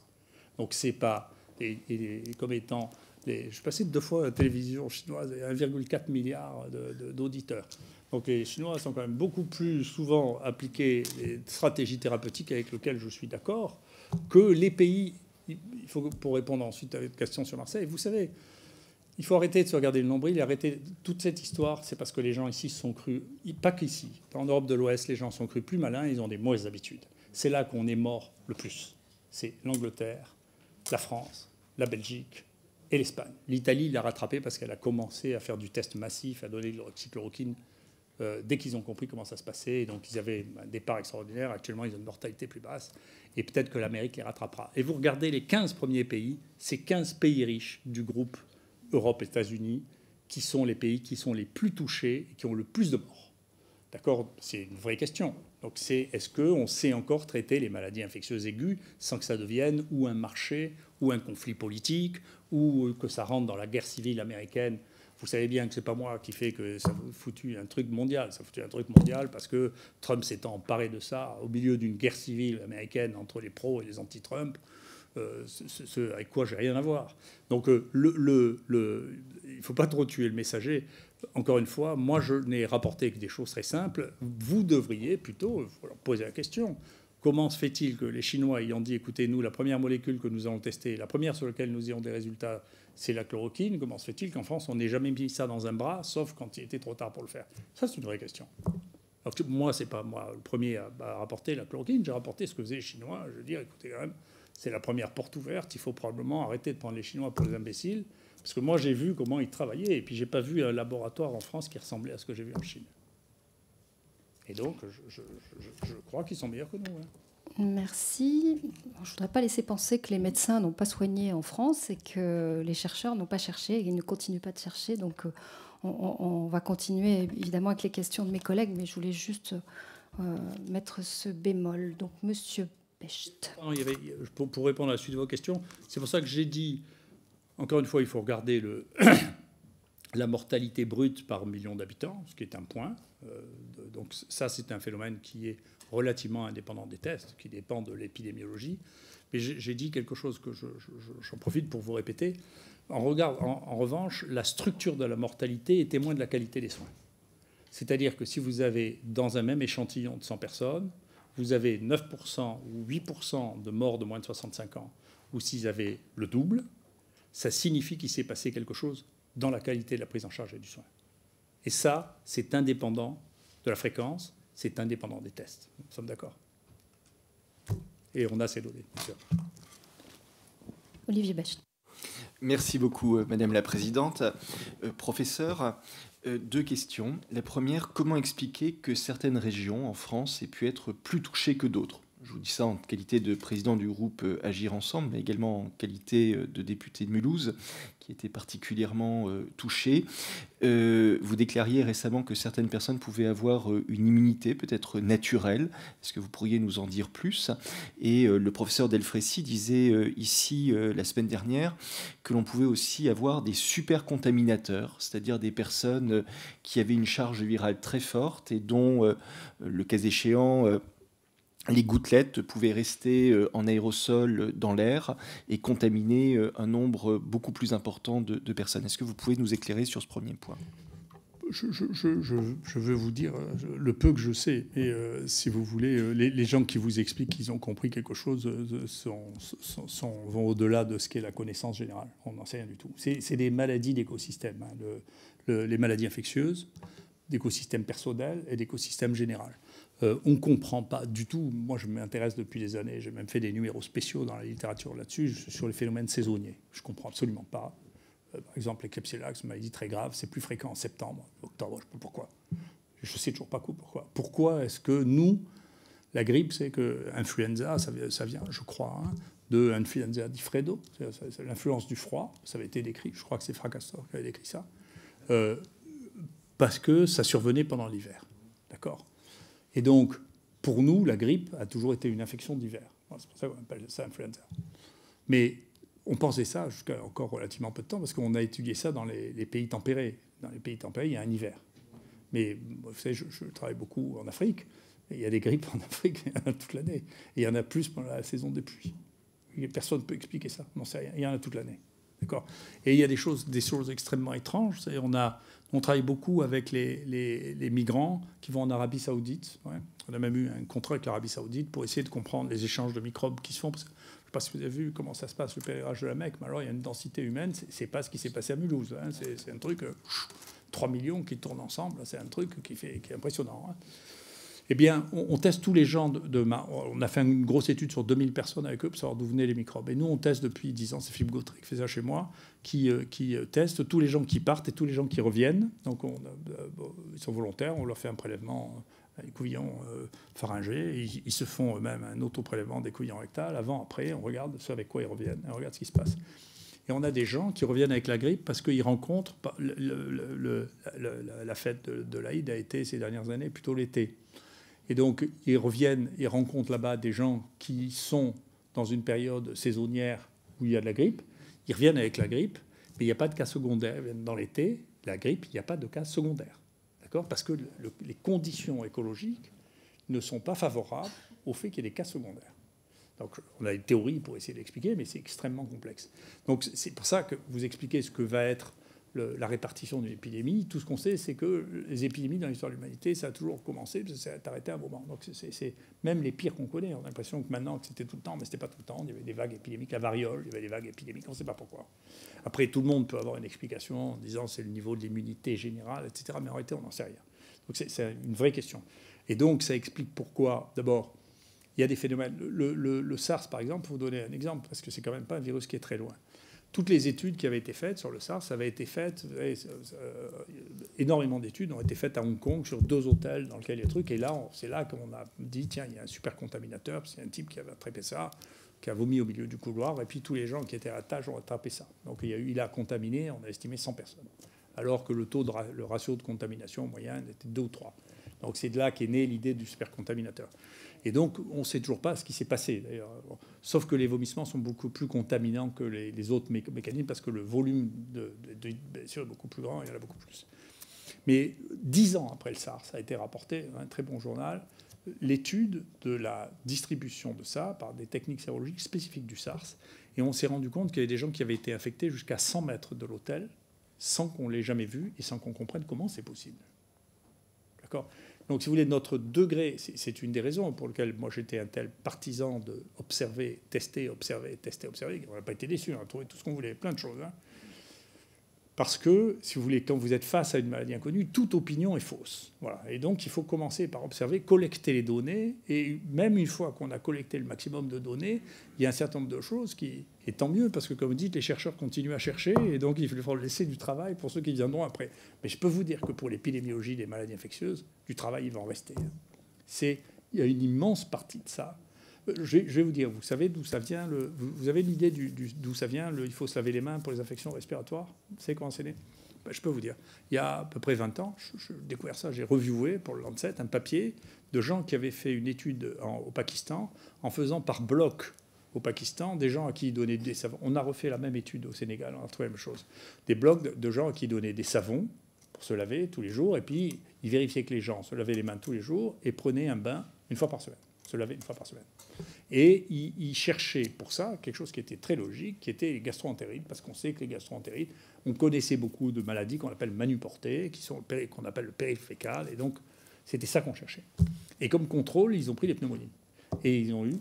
Donc c'est pas... Et comme étant... je suis passé 2 fois à la télévision chinoise, et 1,4 milliard d'auditeurs. Donc les Chinois sont quand même beaucoup plus souvent appliqués les stratégies thérapeutiques avec lesquelles je suis d'accord que les pays... Il faut, pour répondre ensuite à votre question sur Marseille, vous savez, il faut arrêter de se regarder le nombril, arrêter toute cette histoire. C'est parce que les gens ici se sont crus, pas qu'ici, en Europe de l'Ouest, les gens se sont crus plus malins, ils ont des mauvaises habitudes. C'est là qu'on est mort le plus. C'est l'Angleterre, la France, la Belgique et l'Espagne. L'Italie l'a rattrapé parce qu'elle a commencé à faire du test massif, à donner de l'hydroxychloroquine dès qu'ils ont compris comment ça se passait. Et donc ils avaient un départ extraordinaire. Actuellement, ils ont une mortalité plus basse. Et peut-être que l'Amérique les rattrapera. Et vous regardez les 15 premiers pays, ces 15 pays riches du groupe Europe, États-Unis, qui sont les pays qui sont les plus touchés et qui ont le plus de morts. D'accord ? C'est une vraie question. Donc c'est, est-ce qu'on sait encore traiter les maladies infectieuses aiguës sans que ça devienne ou un marché, ou un conflit politique, ou que ça rentre dans la guerre civile américaine ? Vous savez bien que ce n'est pas moi qui fais que ça a foutu un truc mondial. Ça a foutu un truc mondial parce que Trump s'est emparé de ça au milieu d'une guerre civile américaine entre les pros et les anti-Trump, ce avec quoi j'ai rien à voir. Donc il ne faut pas trop tuer le messager. Encore une fois, moi je n'ai rapporté que des choses très simples. Vous devriez plutôt leur poser la question. Comment se fait-il que les Chinois ayant dit, écoutez, nous, la première molécule que nous allons tester, la première sur laquelle nous ayons des résultats, c'est la chloroquine. Comment se fait-il qu'en France, on n'ait jamais mis ça dans un bras, sauf quand il était trop tard pour le faire? Ça, c'est une vraie question. Alors, moi, c'est pas moi le premier à rapporter la chloroquine. J'ai rapporté ce que faisaient les Chinois. Je veux dire, écoutez, quand même, c'est la première porte ouverte. Il faut probablement arrêter de prendre les Chinois pour des imbéciles. Parce que moi, j'ai vu comment ils travaillaient. Et puis, j'ai pas vu un laboratoire en France qui ressemblait à ce que j'ai vu en Chine. Et donc, je crois qu'ils sont meilleurs que nous. Merci. Je ne voudrais pas laisser penser que les médecins n'ont pas soigné en France et que les chercheurs n'ont pas cherché et qu'ils ne continuent pas de chercher. Donc, on va continuer évidemment avec les questions de mes collègues, mais je voulais juste mettre ce bémol. Donc, Monsieur Becht. Pour répondre à la suite de vos questions, c'est pour ça que j'ai dit, encore une fois, il faut regarder la mortalité brute par million d'habitants, ce qui est un point. Donc ça, c'est un phénomène qui est relativement indépendant des tests, qui dépend de l'épidémiologie. Mais j'ai dit quelque chose que j'en profite pour vous répéter. En revanche, la structure de la mortalité est témoin de la qualité des soins. C'est-à-dire que si vous avez, dans un même échantillon de 100 personnes, vous avez 9% ou 8% de morts de moins de 65 ans, ou s'ils avaient le double, ça signifie qu'il s'est passé quelque chose dans la qualité de la prise en charge et du soin. Et ça, c'est indépendant de la fréquence, c'est indépendant des tests. Nous sommes d'accord. Et on a ces données, bien sûr. Olivier Becht. Merci beaucoup, Madame la Présidente. Professeur, 2 questions. La première, comment expliquer que certaines régions en France aient pu être plus touchées que d'autres? Je vous dis ça en qualité de président du groupe Agir Ensemble, mais également en qualité de député de Mulhouse, qui était particulièrement touché. Vous déclariez récemment que certaines personnes pouvaient avoir une immunité peut-être naturelle. Est-ce que vous pourriez nous en dire plus? Et le professeur Delfraissy disait ici la semaine dernière que l'on pouvait aussi avoir des super contaminateurs, c'est-à-dire des personnes qui avaient une charge virale très forte et dont, le cas échéant, les gouttelettes pouvaient rester en aérosol dans l'air et contaminer un nombre beaucoup plus important de personnes. Est-ce que vous pouvez nous éclairer sur ce premier point? Je veux vous dire le peu que je sais. Et si vous voulez, les gens qui vous expliquent qu'ils ont compris quelque chose vont au-delà de ce qu'est la connaissance générale. On n'en sait rien du tout. C'est des maladies d'écosystème, les maladies infectieuses, d'écosystème personnel et d'écosystème général. On ne comprend pas du tout. Moi, je m'intéresse depuis des années. J'ai même fait des numéros spéciaux dans la littérature là-dessus, sur les phénomènes saisonniers. Je ne comprends absolument pas Par exemple, les Klebsiella, c'est une maladie très grave, c'est plus fréquent en septembre, octobre, je ne sais pas pourquoi. Je ne sais toujours pas pourquoi. Pourquoi est-ce que nous, la grippe, c'est que influenza, ça vient, je crois, hein, de influenza di freddo, c'est l'influence du froid, ça avait été décrit, je crois que c'est Fracastor qui avait décrit ça, parce que ça survenait pendant l'hiver. D'accord ? Et donc, pour nous, la grippe a toujours été une infection d'hiver. C'est pour ça qu'on appelle ça influenza. Mais on pensait ça jusqu'à encore relativement peu de temps, parce qu'on a étudié ça dans les pays tempérés. Dans les pays tempérés, il y a un hiver. Mais vous savez, je travaille beaucoup en Afrique. Et il y a des grippes en Afrique toute l'année. Et il y en a plus pendant la saison des pluies. Personne ne peut expliquer ça. On n'en sait rien. Il y en a toute l'année. D'accord ? Et il y a des choses extrêmement étranges. On travaille beaucoup avec les migrants qui vont en Arabie Saoudite. Ouais. On a même eu un contrat avec l'Arabie Saoudite pour essayer de comprendre les échanges de microbes qui se font. Parce que, je ne sais pas si vous avez vu comment ça se passe, le pèlerinage de la Mecque, mais alors il y a une densité humaine. Ce n'est pas ce qui s'est passé à Mulhouse. Hein. C'est un truc... 3 millions qui tournent ensemble, c'est un truc qui est impressionnant. Hein. Eh bien, on teste tous les gens on a fait une grosse étude sur 2000 personnes avec eux pour savoir d'où venaient les microbes. Et nous, on teste depuis 10 ans, c'est Philippe Gautret qui fait ça chez moi, qui teste tous les gens qui partent et tous les gens qui reviennent. Donc, ils sont volontaires, on leur fait un prélèvement des couillons pharyngés. Ils se font eux-mêmes un auto-prélèvement des couillons rectales. Avant, après, on regarde ce avec quoi ils reviennent, on regarde ce qui se passe. Et on a des gens qui reviennent avec la grippe parce qu'ils rencontrent... la fête de l'Aïd a été, ces dernières années, plutôt l'été. Et donc, ils reviennent, ils rencontrent là-bas des gens qui sont dans une période saisonnière où il y a de la grippe. Ils reviennent avec la grippe, mais il n'y a pas de cas secondaires. Dans l'été, la grippe, il n'y a pas de cas secondaires. D'accord ? Parce que les conditions écologiques ne sont pas favorables au fait qu'il y ait des cas secondaires. Donc, on a une théorie pour essayer d'expliquer, mais c'est extrêmement complexe. Donc, c'est pour ça que vous expliquez ce que va être la répartition d'une épidémie. Tout ce qu'on sait, c'est que les épidémies dans l'histoire de l'humanité, ça a toujours commencé, ça s'est arrêté à un moment. Donc, c'est même les pires qu'on connaît. On a l'impression que maintenant, que c'était tout le temps, mais ce n'était pas tout le temps. Il y avait des vagues épidémiques, la variole, il y avait des vagues épidémiques, on ne sait pas pourquoi. Après, tout le monde peut avoir une explication en disant c'est le niveau de l'immunité générale, etc. Mais en réalité, on n'en sait rien. Donc, c'est une vraie question. Et donc, ça explique pourquoi, d'abord, il y a des phénomènes. Le SARS, par exemple, pour vous donner un exemple, parce que c'est quand même pas un virus qui est très loin. Toutes les études qui avaient été faites sur le SARS avaient été faites, énormément d'études ont été faites à Hong Kong sur 2 hôtels dans lesquels il y a des trucs. Et là, c'est là qu'on a dit, tiens, il y a un super contaminateur, c'est un type qui avait attrapé ça, qui a vomi au milieu du couloir, et puis tous les gens qui étaient à la tâche ont attrapé ça. Donc il a contaminé, on a estimé 100 personnes. Alors que le ratio de contamination moyen était 2 ou 3. Donc c'est de là qu'est née l'idée du super contaminateur. Et donc, on ne sait toujours pas ce qui s'est passé, d'ailleurs. Sauf que les vomissements sont beaucoup plus contaminants que les autres mécanismes, parce que le volume de bien sûr, est beaucoup plus grand, il y en a beaucoup plus. Mais 10 ans après le SARS, ça a été rapporté dans un très bon journal, l'étude de la distribution de ça par des techniques sérologiques spécifiques du SARS. Et on s'est rendu compte qu'il y avait des gens qui avaient été infectés jusqu'à 100 mètres de l'hôtel, sans qu'on l'ait jamais vu et sans qu'on comprenne comment c'est possible. D'accord ? Donc, si vous voulez, notre degré, c'est une des raisons pour lesquelles moi j'étais un tel partisan de observer, tester, observer, tester, observer. On n'a pas été déçus, on a trouvé tout ce qu'on voulait, plein de choses. Hein. Parce que, si vous voulez, quand vous êtes face à une maladie inconnue, toute opinion est fausse. Voilà. Et donc, il faut commencer par observer, collecter les données. Et même une fois qu'on a collecté le maximum de données, il y a un certain nombre de choses qui... Et tant mieux, parce que, comme vous dites, les chercheurs continuent à chercher. Et donc, il faut laisser du travail pour ceux qui viendront après. Mais je peux vous dire que pour l'épidémiologie des maladies infectieuses, du travail, il va en rester. Il y a une immense partie de ça. Je vais vous dire, vous savez d'où ça vient vous avez une idée d'où ça vient il faut se laver les mains pour les infections respiratoires? Vous savez comment c'est né? Je peux vous dire. Il y a à peu près 20 ans, j'ai découvert ça, j'ai reviewé pour le Lancet un papier de gens qui avaient fait une étude au Pakistan en faisant par bloc au Pakistan des gens à qui ils donnaient des savons. On a refait la même étude au Sénégal, on a retrouvé la même chose. Des blocs de gens à qui ils donnaient des savons pour se laver tous les jours, et puis ils vérifiaient que les gens se lavaient les mains tous les jours et prenaient un bain une fois par semaine. Se laver une fois par semaine. Et ils cherchaient pour ça quelque chose qui était très logique, qui était les gastro-entérites, parce qu'on sait que les gastro-entérites, on connaissait beaucoup de maladies qu'on appelle manuportées, qu'on appelle le périfécal, et donc c'était ça qu'on cherchait. Et comme contrôle, ils ont pris les pneumonies. Et ils ont eu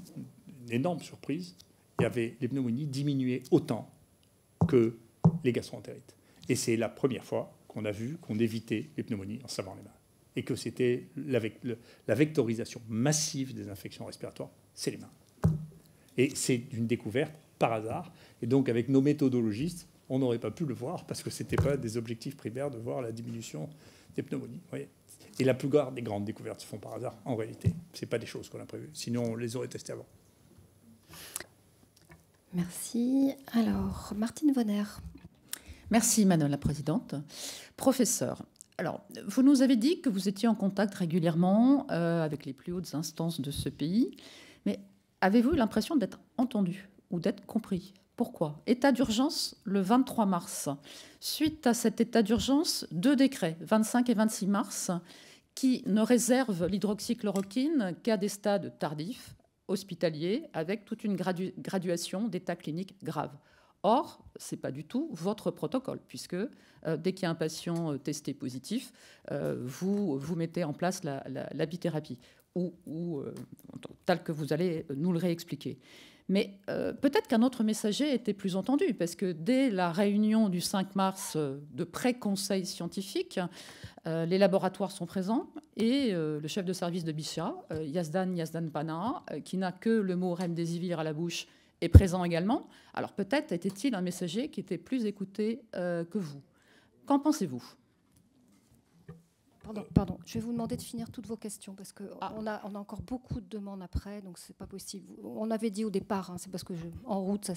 une énorme surprise. Les pneumonies diminuaient autant que les gastro-entérites. Et c'est la première fois qu'on a vu qu'on évitait les pneumonies en se lavant les mains. Et que c'était la vectorisation massive des infections respiratoires, c'est les mains. Et c'est une découverte par hasard. Et donc, avec nos méthodologistes, on n'aurait pas pu le voir parce que ce n'était pas des objectifs primaires de voir la diminution des pneumonies. Vous voyez. Et la plupart des grandes découvertes se font par hasard, en réalité. Ce n'est pas des choses qu'on a prévues. Sinon, on les aurait testées avant. Merci. Alors, Martine Vonner. Merci, Madame la Présidente. Professeur, alors, vous nous avez dit que vous étiez en contact régulièrement avec les plus hautes instances de ce pays, mais avez-vous eu l'impression d'être entendu ou d'être compris? Pourquoi? État d'urgence le 23 mars. Suite à cet état d'urgence, 2 décrets, 25 et 26 mars, qui ne réservent l'hydroxychloroquine qu'à des stades tardifs, hospitaliers, avec toute une graduation d'état clinique grave. Or, ce n'est pas du tout votre protocole, puisque dès qu'il y a un patient testé positif, vous mettez en place la bithérapie, tel que vous allez nous le réexpliquer. Mais peut-être qu'un autre messager était plus entendu, parce que dès la réunion du 5 mars de pré-conseil scientifique, les laboratoires sont présents et le chef de service de Bichat, Yazdan Pana, qui n'a que le mot remdesivir à la bouche, est présent également. Alors peut-être était-il un messager qui était plus écouté que vous. Qu'en pensez-vous? Pardon, je vais vous demander de finir toutes vos questions parce qu'on a encore beaucoup de demandes après, donc c'est pas possible. On avait dit au départ, c'est parce que en route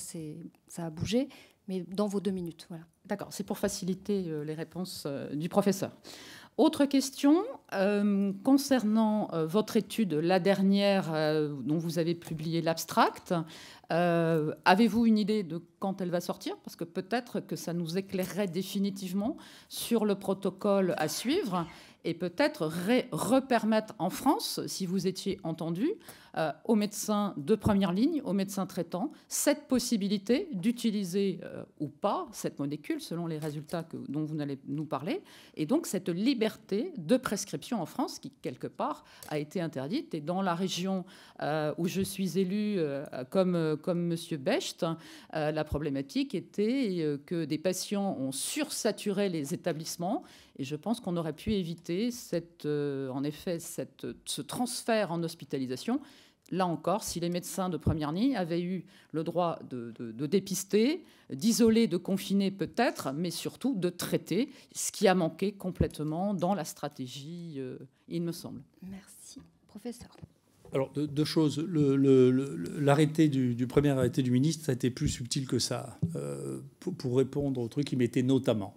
ça a bougé, mais dans vos 2 minutes, voilà. D'accord, c'est pour faciliter les réponses du professeur. Autre question concernant votre étude, la dernière dont vous avez publié l'abstract. Avez-vous une idée de quand elle va sortir? Parce que peut-être que ça nous éclairerait définitivement sur le protocole à suivre et peut-être repermettre en France, si vous étiez entendu, aux médecins de première ligne, aux médecins traitants, cette possibilité d'utiliser ou pas cette molécule selon les résultats dont vous allez nous parler, et donc cette liberté de prescription en France qui, quelque part, a été interdite. Et dans la région où je suis élue, comme M. Becht, la problématique était que des patients ont sursaturé les établissements, et je pense qu'on aurait pu éviter en effet ce transfert en hospitalisation. Là encore, si les médecins de première ligne avaient eu le droit de dépister, d'isoler, de confiner peut-être, mais surtout de traiter, ce qui a manqué complètement dans la stratégie, il me semble. Merci. Professeur. Alors, 2 choses. L'arrêté du premier arrêté du ministre, ça a été plus subtil que ça. Pour répondre au truc, il mettait notamment.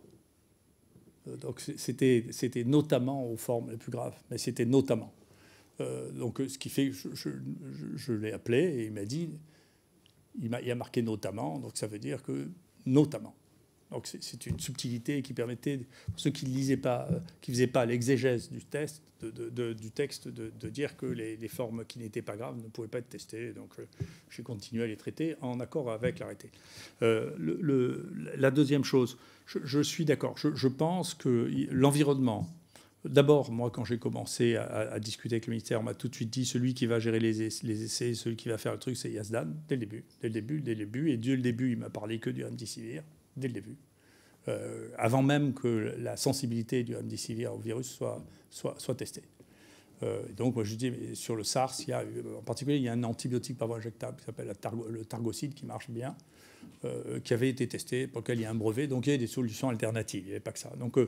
Donc, c'était notamment aux formes les plus graves, mais c'était notamment. Donc, ce qui fait que je l'ai appelé et il m'a dit, il a marqué notamment, donc ça veut dire que notamment. Donc c'est une subtilité qui permettait, pour ceux qui ne lisaient pas, qui ne faisaient pas l'exégèse du texte, de dire que les formes qui n'étaient pas graves ne pouvaient pas être testées. Donc j'ai continué à les traiter en accord avec l'arrêté. La deuxième chose, je suis d'accord. Je pense que l'environnement. D'abord, moi, quand j'ai commencé à discuter avec le ministère, on m'a tout de suite dit celui qui va gérer les essais, celui qui va faire le truc, c'est Yazdan, dès le début. Et dès le début, il m'a parlé que du remdesivir, dès le début. Avant même que la sensibilité du remdesivir au virus soit testée. Donc, moi, je dis, mais sur le SARS, en particulier, il y a un antibiotique par voie injectable qui s'appelle le Targocide, qui marche bien, qui avait été testé, pour lequel il y a un brevet. Donc, il y a des solutions alternatives. Il n'y avait pas que ça. Donc,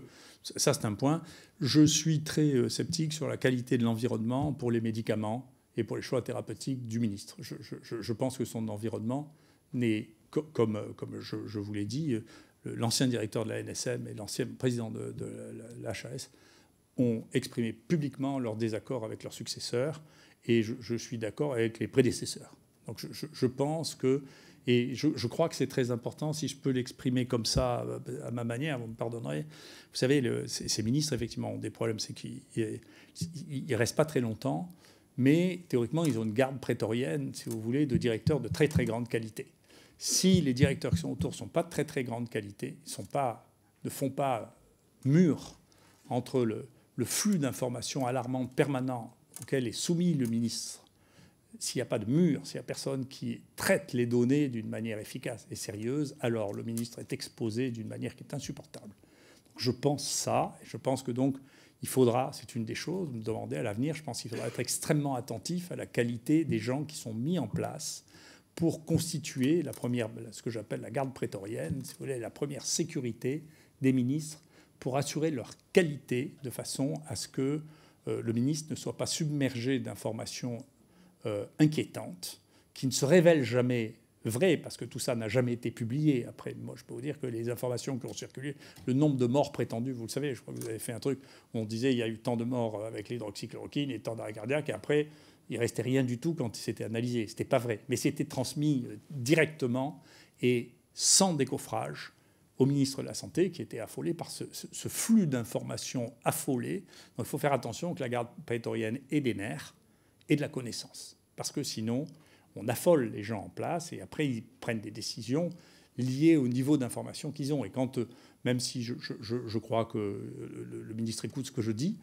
ça, c'est un point. Je suis très sceptique sur la qualité de l'environnement pour les médicaments et pour les choix thérapeutiques du ministre. Je pense que son environnement n'est, comme je vous l'ai dit, l'ancien directeur de la NSM et l'ancien président de l'HAS ont exprimé publiquement leur désaccord avec leurs successeurs, et je suis d'accord avec les prédécesseurs. Donc je pense que, et je crois que c'est très important, si je peux l'exprimer comme ça, à ma manière, vous me pardonnerez. Vous savez, ces ministres, effectivement, ont des problèmes, c'est qu'ils ne restent pas très longtemps, mais théoriquement, ils ont une garde prétorienne, si vous voulez, de directeurs de très très grande qualité. Si les directeurs qui sont autour ne sont pas de très très grande qualité, ne font pas mur entre le flux d'informations alarmantes permanent auquel est soumis le ministre, s'il n'y a pas de mur, s'il n'y a personne qui traite les données d'une manière efficace et sérieuse, alors le ministre est exposé d'une manière qui est insupportable. Donc je pense ça, et je pense que donc il faudra, c'est une des choses, me demander à l'avenir, je pense qu'il faudra être extrêmement attentif à la qualité des gens qui sont mis en place pour constituer ce que j'appelle la garde prétorienne, si vous voulez, la première sécurité des ministres pour assurer leur qualité de façon à ce que le ministre ne soit pas submergé d'informations inquiétantes qui ne se révèlent jamais vraies parce que tout ça n'a jamais été publié. Après, moi, je peux vous dire que les informations qui ont circulé, le nombre de morts prétendues, vous le savez, je crois que vous avez fait un truc où on disait il y a eu tant de morts avec l'hydroxychloroquine et tant d'arrêts cardiaques, et après, il restait rien du tout quand c'était analysé. C'était pas vrai, mais c'était transmis directement et sans décoffrage au ministre de la Santé, qui était affolé par ce flux d'informations affolées. Donc il faut faire attention que la garde prétorienne ait des nerfs et de la connaissance, parce que sinon on affole les gens en place et après ils prennent des décisions liées au niveau d'information qu'ils ont. Et quand, même si je crois que le ministre écoute ce que je dis,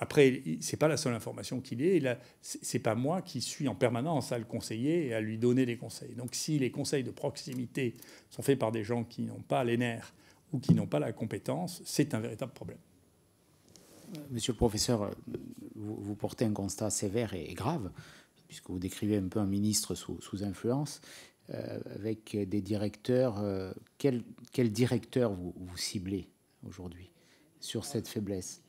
après, c'est pas la seule information qu'il ait. C'est pas moi qui suis en permanence à le conseiller et à lui donner des conseils. Donc, si les conseils de proximité sont faits par des gens qui n'ont pas les nerfs ou qui n'ont pas la compétence, c'est un véritable problème. Monsieur le professeur, vous portez un constat sévère et grave, puisque vous décrivez un peu un ministre sous influence, avec des directeurs. Quel directeur vous ciblez aujourd'hui sur cette faiblesse ?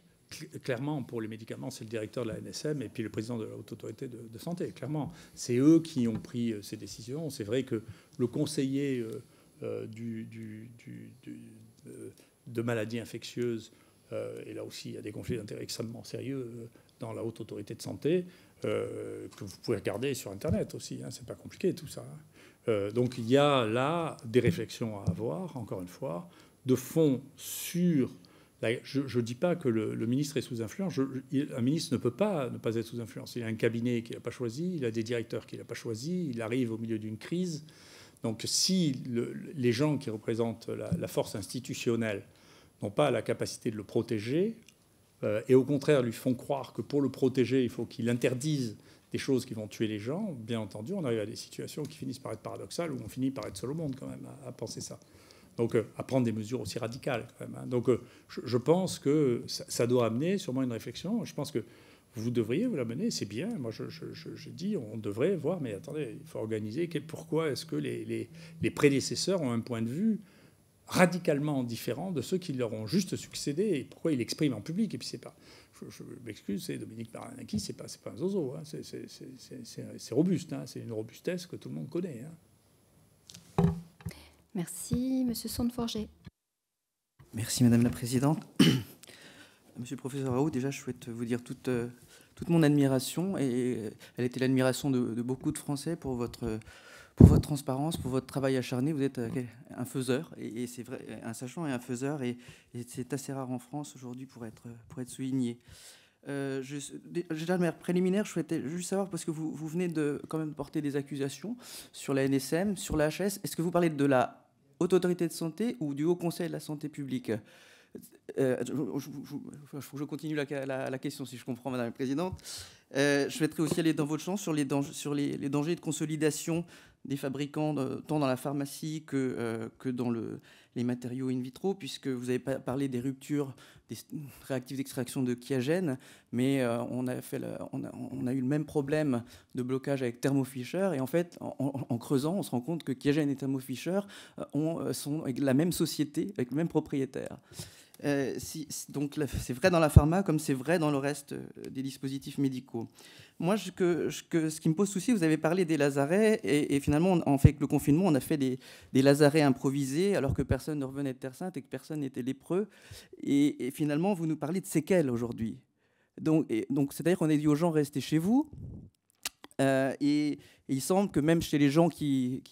Clairement, pour les médicaments, c'est le directeur de la NSM et puis le président de la Haute Autorité de Santé. Clairement, c'est eux qui ont pris ces décisions. C'est vrai que le conseiller de maladies infectieuses, et là aussi, il y a des conflits d'intérêts extrêmement sérieux dans la Haute Autorité de Santé, que vous pouvez regarder sur Internet aussi. Hein, c'est pas compliqué tout ça. Donc il y a là des réflexions à avoir, encore une fois, de fond sur... Je ne dis pas que le ministre est sous influence. Un ministre ne peut pas ne pas être sous influence. Il a un cabinet qu'il n'a pas choisi, il a des directeurs qu'il n'a pas choisis, il arrive au milieu d'une crise. Donc si les gens qui représentent la force institutionnelle n'ont pas la capacité de le protéger, et au contraire lui font croire que pour le protéger, il faut qu'il interdise des choses qui vont tuer les gens, bien entendu, on arrive à des situations qui finissent par être paradoxales, où on finit par être seul au monde quand même à penser ça. Donc, à prendre des mesures aussi radicales, quand même. Hein. Donc, je pense que ça doit amener sûrement une réflexion. Je pense que vous devriez vous la mener, c'est bien. Moi, je dis, on devrait voir, mais attendez, il faut organiser. Pourquoi est-ce que les prédécesseurs ont un point de vue radicalement différent de ceux qui leur ont juste succédé et pourquoi ils l'expriment en public? Et puis, c'est pas... Je m'excuse, c'est Dominique Baranaki, c'est pas un zozo. Hein. C'est robuste. Hein. C'est une robustesse que tout le monde connaît. Hein. Merci. Monsieur Sonneforger. Merci, Madame la Présidente. Monsieur le professeur Raoult, déjà, je souhaite vous dire toute mon admiration, et elle était l'admiration de beaucoup de Français pour votre transparence, pour votre travail acharné. Vous êtes un faiseur, et c'est vrai, un sachant et un faiseur, et c'est assez rare en France aujourd'hui pour être souligné. Déjà, de manière préliminaire, je souhaitais juste savoir, parce que vous venez de quand même porter des accusations sur la NSM, sur la HS. Est-ce que vous parlez de la Haute Autorité de Santé ou du Haut Conseil de la Santé publique? Je continue la question, si je comprends, Madame la Présidente. Je souhaiterais aussi aller dans votre champ sur les dangers de consolidation des fabricants, tant dans la pharmacie que dans les matériaux in vitro, puisque vous avez parlé des ruptures des réactifs d'extraction de Qiagen, mais on a eu le même problème de blocage avec Thermo Fisher, et en fait, en creusant, on se rend compte que Qiagen et Thermo Fisher sont la même société, avec le même propriétaire. Donc c'est vrai dans la pharma comme c'est vrai dans le reste des dispositifs médicaux. Moi, ce qui me pose souci, vous avez parlé des lazarets, et finalement, en fait, avec le confinement, on a fait des lazarets improvisés alors que personne ne revenait de Terre Sainte et que personne n'était lépreux. Et finalement, vous nous parlez de séquelles aujourd'hui. Donc c'est-à-dire qu'on a dit aux gens, restez chez vous. Et il semble que même chez les gens qui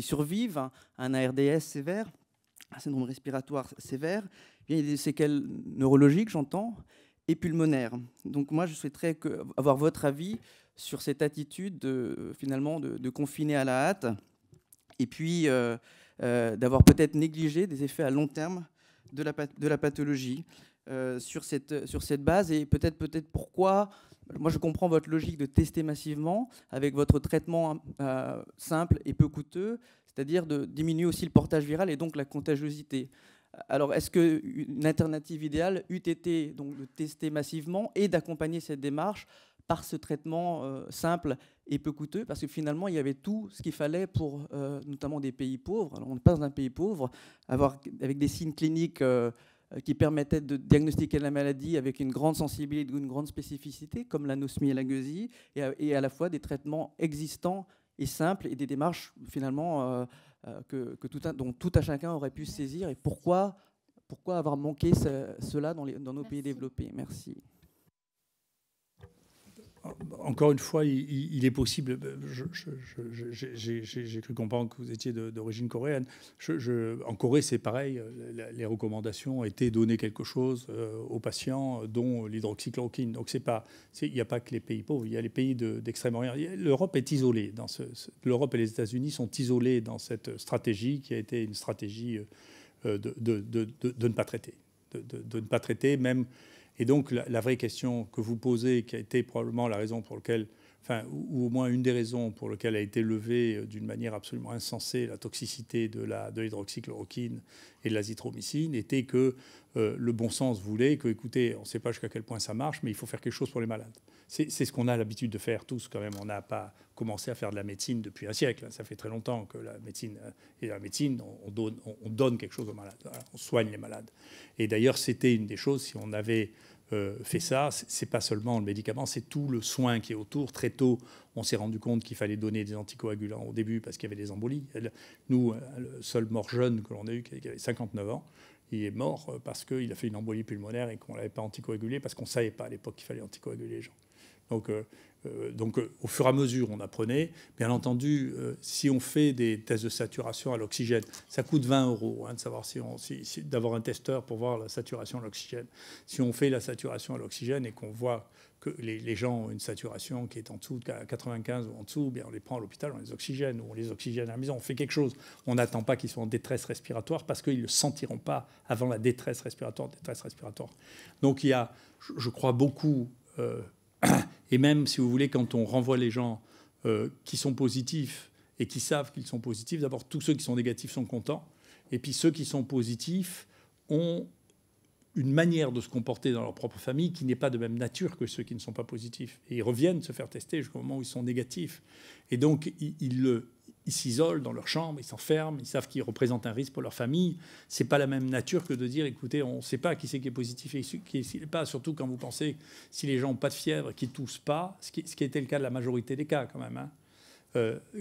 survivent, un ARDS sévère, un syndrome respiratoire sévère, il y a des séquelles neurologiques, j'entends, et pulmonaires. Donc moi, je souhaiterais avoir votre avis sur cette attitude finalement de confiner à la hâte, et puis d'avoir peut-être négligé des effets à long terme de la pathologie sur cette base, et peut-être pourquoi. Moi, je comprends votre logique de tester massivement avec votre traitement simple et peu coûteux, c'est-à-dire de diminuer aussi le portage viral et donc la contagiosité. Alors, est-ce qu'une alternative idéale eût été donc de tester massivement et d'accompagner cette démarche par ce traitement simple et peu coûteux, parce que finalement, il y avait tout ce qu'il fallait pour notamment des pays pauvres. Alors, on n'est pas dans un pays pauvre, avec des signes cliniques qui permettaient de diagnostiquer la maladie avec une grande sensibilité, une grande spécificité, comme l'anosmie et la gueusie, et à la fois des traitements existants et simples, et des démarches finalement dont tout un chacun aurait pu se saisir. Et pourquoi avoir manqué cela dans nos pays développés? Merci. Encore une fois, il est possible. J'ai cru comprendre que vous étiez d'origine coréenne. En Corée, c'est pareil. Les recommandations ont été donner quelque chose aux patients, dont l'hydroxychloroquine. Donc il n'y a pas que les pays pauvres. Il y a les pays d'Extrême-Orient. L'Europe est isolée. L'Europe et les États-Unis sont isolés dans cette stratégie qui a été une stratégie de ne pas traiter, de ne pas traiter même. Et donc, la vraie question que vous posez, qui a été probablement la raison pour laquelle, ou au moins une des raisons pour lesquelles a été levée d'une manière absolument insensée la toxicité de l'hydroxychloroquine et de l'azithromycine, était que le bon sens voulait que, écoutez, on ne sait pas jusqu'à quel point ça marche, mais il faut faire quelque chose pour les malades. C'est ce qu'on a l'habitude de faire tous, quand même. On n'a pas commencé à faire de la médecine depuis un siècle. Ça fait très longtemps que la médecine, on donne quelque chose aux malades. Voilà, on soigne les malades. Et d'ailleurs, c'était une des choses, si on avait fait ça, c'est pas seulement le médicament, c'est tout le soin qui est autour. Très tôt, on s'est rendu compte qu'il fallait donner des anticoagulants au début parce qu'il y avait des embolies. Nous, le seul mort jeune que l'on a eu, qui avait 59 ans, il est mort parce qu'il a fait une embolie pulmonaire et qu'on ne l'avait pas anticoagulé parce qu'on ne savait pas à l'époque qu'il fallait anticoaguler les gens. Donc, au fur et à mesure, on apprenait. Bien entendu, si on fait des tests de saturation à l'oxygène, ça coûte 20 € de savoir d'avoir un testeur pour voir la saturation à l'oxygène. Si on fait la saturation à l'oxygène et qu'on voit que les gens ont une saturation qui est en dessous de 95 ou en dessous, bien on les prend à l'hôpital, on les oxygène, ou on les oxygène à la maison. On fait quelque chose. On n'attend pas qu'ils soient en détresse respiratoire parce qu'ils ne le sentiront pas avant la détresse respiratoire. Donc il y a, je crois, beaucoup... Et même, si vous voulez, quand on renvoie les gens qui sont positifs et qui savent qu'ils sont positifs, d'abord, tous ceux qui sont négatifs sont contents. Et puis, ceux qui sont positifs ont une manière de se comporter dans leur propre famille qui n'est pas de même nature que ceux qui ne sont pas positifs. Et ils reviennent se faire tester jusqu'au moment où ils sont négatifs. Et donc, ils s'isolent dans leur chambre, ils s'enferment, ils savent qu'ils représentent un risque pour leur famille. C'est pas la même nature que de dire, écoutez, on ne sait pas qui c'est qui est positif et qui n'est pas, surtout quand vous pensez, si les gens n'ont pas de fièvre, qui ne toussent pas, ce qui était le cas de la majorité des cas quand même.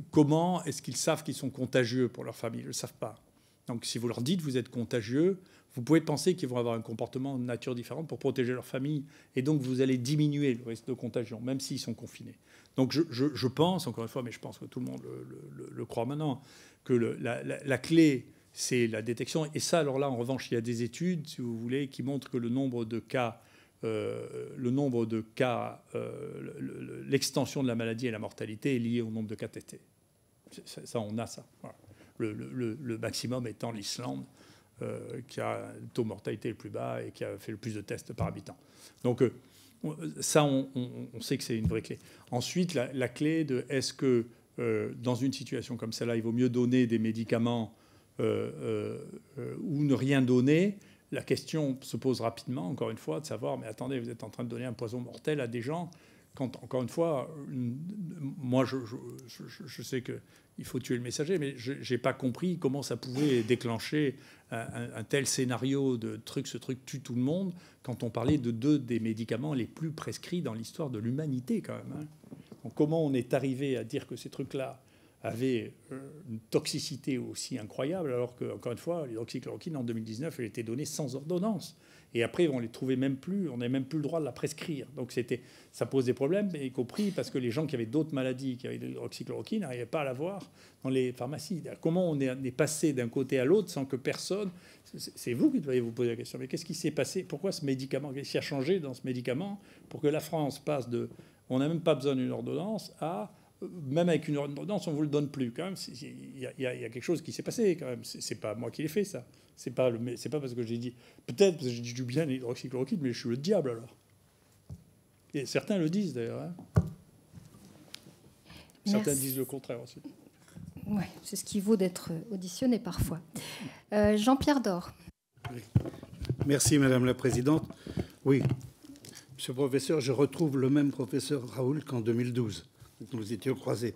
Comment est-ce qu'ils savent qu'ils sont contagieux pour leur famille? Ils ne le savent pas. Donc si vous leur dites vous êtes contagieux, vous pouvez penser qu'ils vont avoir un comportement de nature différente pour protéger leur famille. Et donc vous allez diminuer le risque de contagion, même s'ils sont confinés. Donc je pense, encore une fois, mais je pense que tout le monde le croit maintenant, que la clé, c'est la détection. Et ça, alors là, en revanche, il y a des études, si vous voulez, qui montrent que le nombre de cas, l'extension de la maladie et la mortalité est liée au nombre de cas testés. Ça, on a ça. Voilà. Le maximum étant l'Islande, qui a un taux de mortalité le plus bas et qui a fait le plus de tests par habitant. Donc ça, on sait que c'est une vraie clé. Ensuite, la clé de est-ce que dans une situation comme celle-là, il vaut mieux donner des médicaments ou ne rien donner. La question se pose rapidement, encore une fois, de savoir, mais attendez, vous êtes en train de donner un poison mortel à des gens. Quand, encore une fois, moi, je sais qu'il faut tuer le messager, mais je n'ai pas compris comment ça pouvait déclencher un tel scénario de ce truc tue tout le monde, quand on parlait de 2 des médicaments les plus prescrits dans l'histoire de l'humanité, quand même. Donc, comment on est arrivé à dire que ces trucs-là avaient une toxicité aussi incroyable, alors que, encore une fois, l'hydroxychloroquine, en 2019, elle était donnée sans ordonnance. Et après, on les trouvait même plus, on n'avait même plus le droit de la prescrire. Donc ça pose des problèmes, y compris parce que les gens qui avaient d'autres maladies, qui avaient de l'hydroxychloroquine, n'arrivaient pas à l'avoir dans les pharmacies. Comment on est passé d'un côté à l'autre sans que personne... C'est vous qui devriez vous poser la question. Mais qu'est-ce qui s'est passé? Pourquoi ce médicament? Qu'est-ce qui a changé dans ce médicament pour que la France passe de... On n'a même pas besoin d'une ordonnance à... Même avec une ordonnance, on ne vous le donne plus. Quand même, il y a quelque chose qui s'est passé. Quand même, c'est pas moi qui l'ai fait, ça. C'est pas parce que j'ai dit... Peut-être parce que j'ai dit du bien l'hydroxychloroquine, mais je suis le diable, alors. Et certains le disent, d'ailleurs. Certains disent le contraire aussi. Oui, c'est ce qui vaut d'être auditionné parfois. Jean-Pierre Dor. Oui. Merci, Madame la Présidente. Oui, Monsieur le Professeur, je retrouve le même professeur Raoult qu'en 2012. nous étions croisés.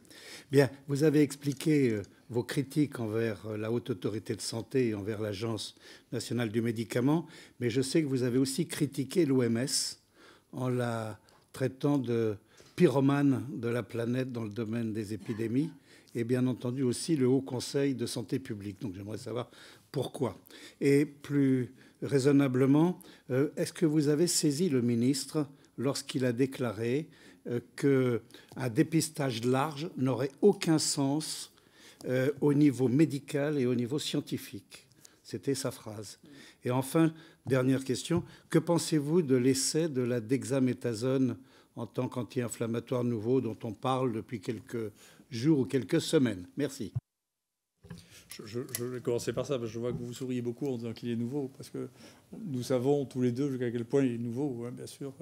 Bien, vous avez expliqué vos critiques envers la Haute Autorité de Santé et envers l'Agence nationale du médicament, mais je sais que vous avez aussi critiqué l'OMS en la traitant de pyromane de la planète dans le domaine des épidémies, et bien entendu aussi le Haut Conseil de santé publique. Donc j'aimerais savoir pourquoi. Et plus raisonnablement, est-ce que vous avez saisi le ministre lorsqu'il a déclaré qu'un dépistage large n'aurait aucun sens au niveau médical et au niveau scientifique? C'était sa phrase. Et enfin, dernière question, que pensez-vous de l'essai de la dexaméthasone en tant qu'anti-inflammatoire nouveau dont on parle depuis quelques jours ou quelques semaines? Merci. Je vais commencer par ça, parce que je vois que vous souriez beaucoup en disant qu'il est nouveau, parce que nous savons tous les deux jusqu'à quel point il est nouveau, hein, bien sûr.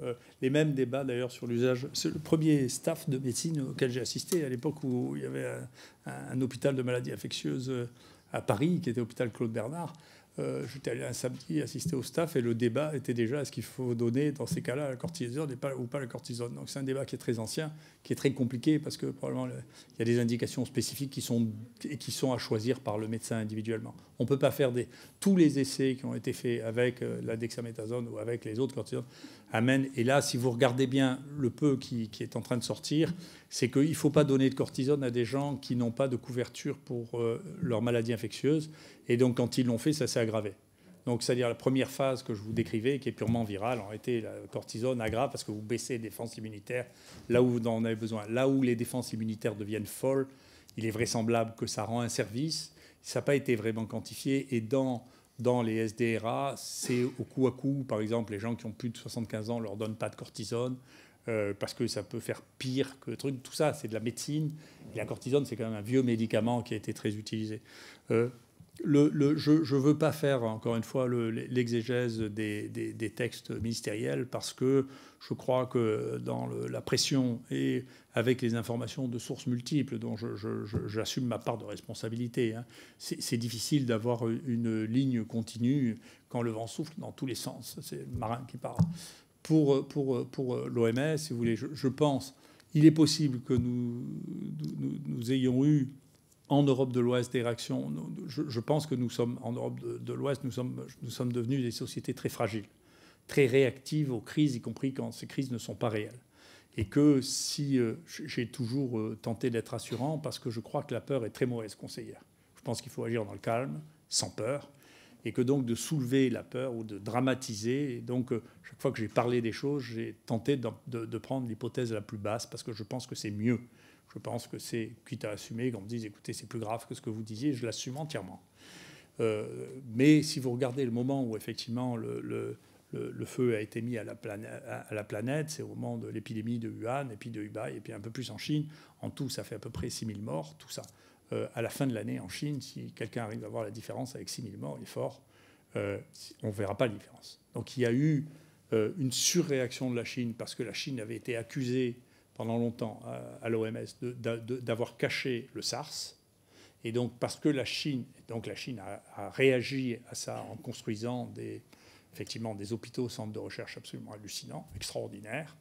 Les mêmes débats, d'ailleurs, sur l'usage. C'est le premier staff de médecine auquel j'ai assisté, à l'époque où il y avait un hôpital de maladies infectieuses à Paris, qui était l'hôpital Claude Bernard. J'étais allé un samedi assister au staff et le débat était déjà est-ce qu'il faut donner dans ces cas-là la cortisone ou pas la cortisone. Donc c'est un débat qui est très ancien, qui est très compliqué parce que probablement il y a des indications spécifiques qui sont à choisir par le médecin individuellement. On ne peut pas faire tous les essais qui ont été faits avec la dexaméthasone ou avec les autres cortisones amènent. Et là, si vous regardez bien le peu qui est en train de sortir, c'est qu'il ne faut pas donner de cortisone à des gens qui n'ont pas de couverture pour leur maladie infectieuse. Et donc, quand ils l'ont fait, ça s'est aggravé. Donc, c'est-à-dire la première phase que je vous décrivais, qui est purement virale, en réalité, la cortisone aggrave parce que vous baissez les défenses immunitaires là où vous en avez besoin. Là où les défenses immunitaires deviennent folles, il est vraisemblable que ça rend un service. Ça n'a pas été vraiment quantifié. Et dans les SDRA, c'est au coup à coup. Par exemple, les gens qui ont plus de 75 ans, on ne leur donne pas de cortisone parce que ça peut faire pire que le truc. Tout ça, c'est de la médecine. Et la cortisone, c'est quand même un vieux médicament qui a été très utilisé. Je ne veux pas faire, encore une fois, l'exégèse des textes ministériels parce que je crois que dans la pression et avec les informations de sources multiples dont j'assume ma part de responsabilité, hein, c'est difficile d'avoir une ligne continue quand le vent souffle dans tous les sens. C'est le marin qui parle. Pour l'OMS, si vous voulez, je pense il est possible que nous ayons eu en Europe de l'Ouest des réactions. Je pense que nous sommes, en Europe de l'Ouest, nous sommes devenus des sociétés très fragiles, très réactives aux crises, y compris quand ces crises ne sont pas réelles. Et que si j'ai toujours tenté d'être rassurant, parce que je crois que la peur est très mauvaise conseillère. Je pense qu'il faut agir dans le calme, sans peur, et que donc de soulever la peur ou de dramatiser. Et donc, chaque fois que j'ai parlé des choses, j'ai tenté de prendre l'hypothèse la plus basse, parce que je pense que c'est mieux. Je pense que c'est, quitte à assumer, qu'on me dise, écoutez, c'est plus grave que ce que vous disiez, je l'assume entièrement. Mais si vous regardez le moment où, effectivement, le feu a été mis à la planète, c'est au moment de l'épidémie de Wuhan, et puis de Hubei, et puis un peu plus en Chine. En tout, ça fait à peu près 6 000 morts, tout ça. À la fin de l'année, en Chine, si quelqu'un arrive à voir la différence avec 6 000 morts, il est fort, on ne verra pas la différence. Donc il y a eu une surréaction de la Chine, parce que la Chine avait été accusée pendant longtemps à l'OMS d'avoir caché le SARS. Et donc, parce que la Chine a réagi à ça en construisant effectivement des hôpitaux, centres de recherche absolument hallucinants, extraordinaires.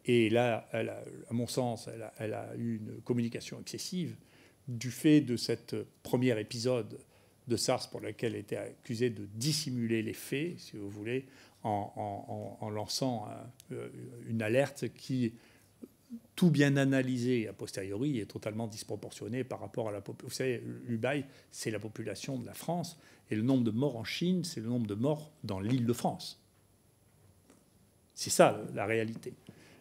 Et là, à mon sens, elle a eu une communication excessive du fait de cet premier épisode de SARS pour lequel elle était accusée de dissimuler les faits, si vous voulez, en lançant une alerte qui, tout bien analysé a posteriori, est totalement disproportionnée par rapport à la population. Vous savez, Hubei, c'est la population de la France, et le nombre de morts en Chine, c'est le nombre de morts dans l'île de France. C'est ça, la réalité.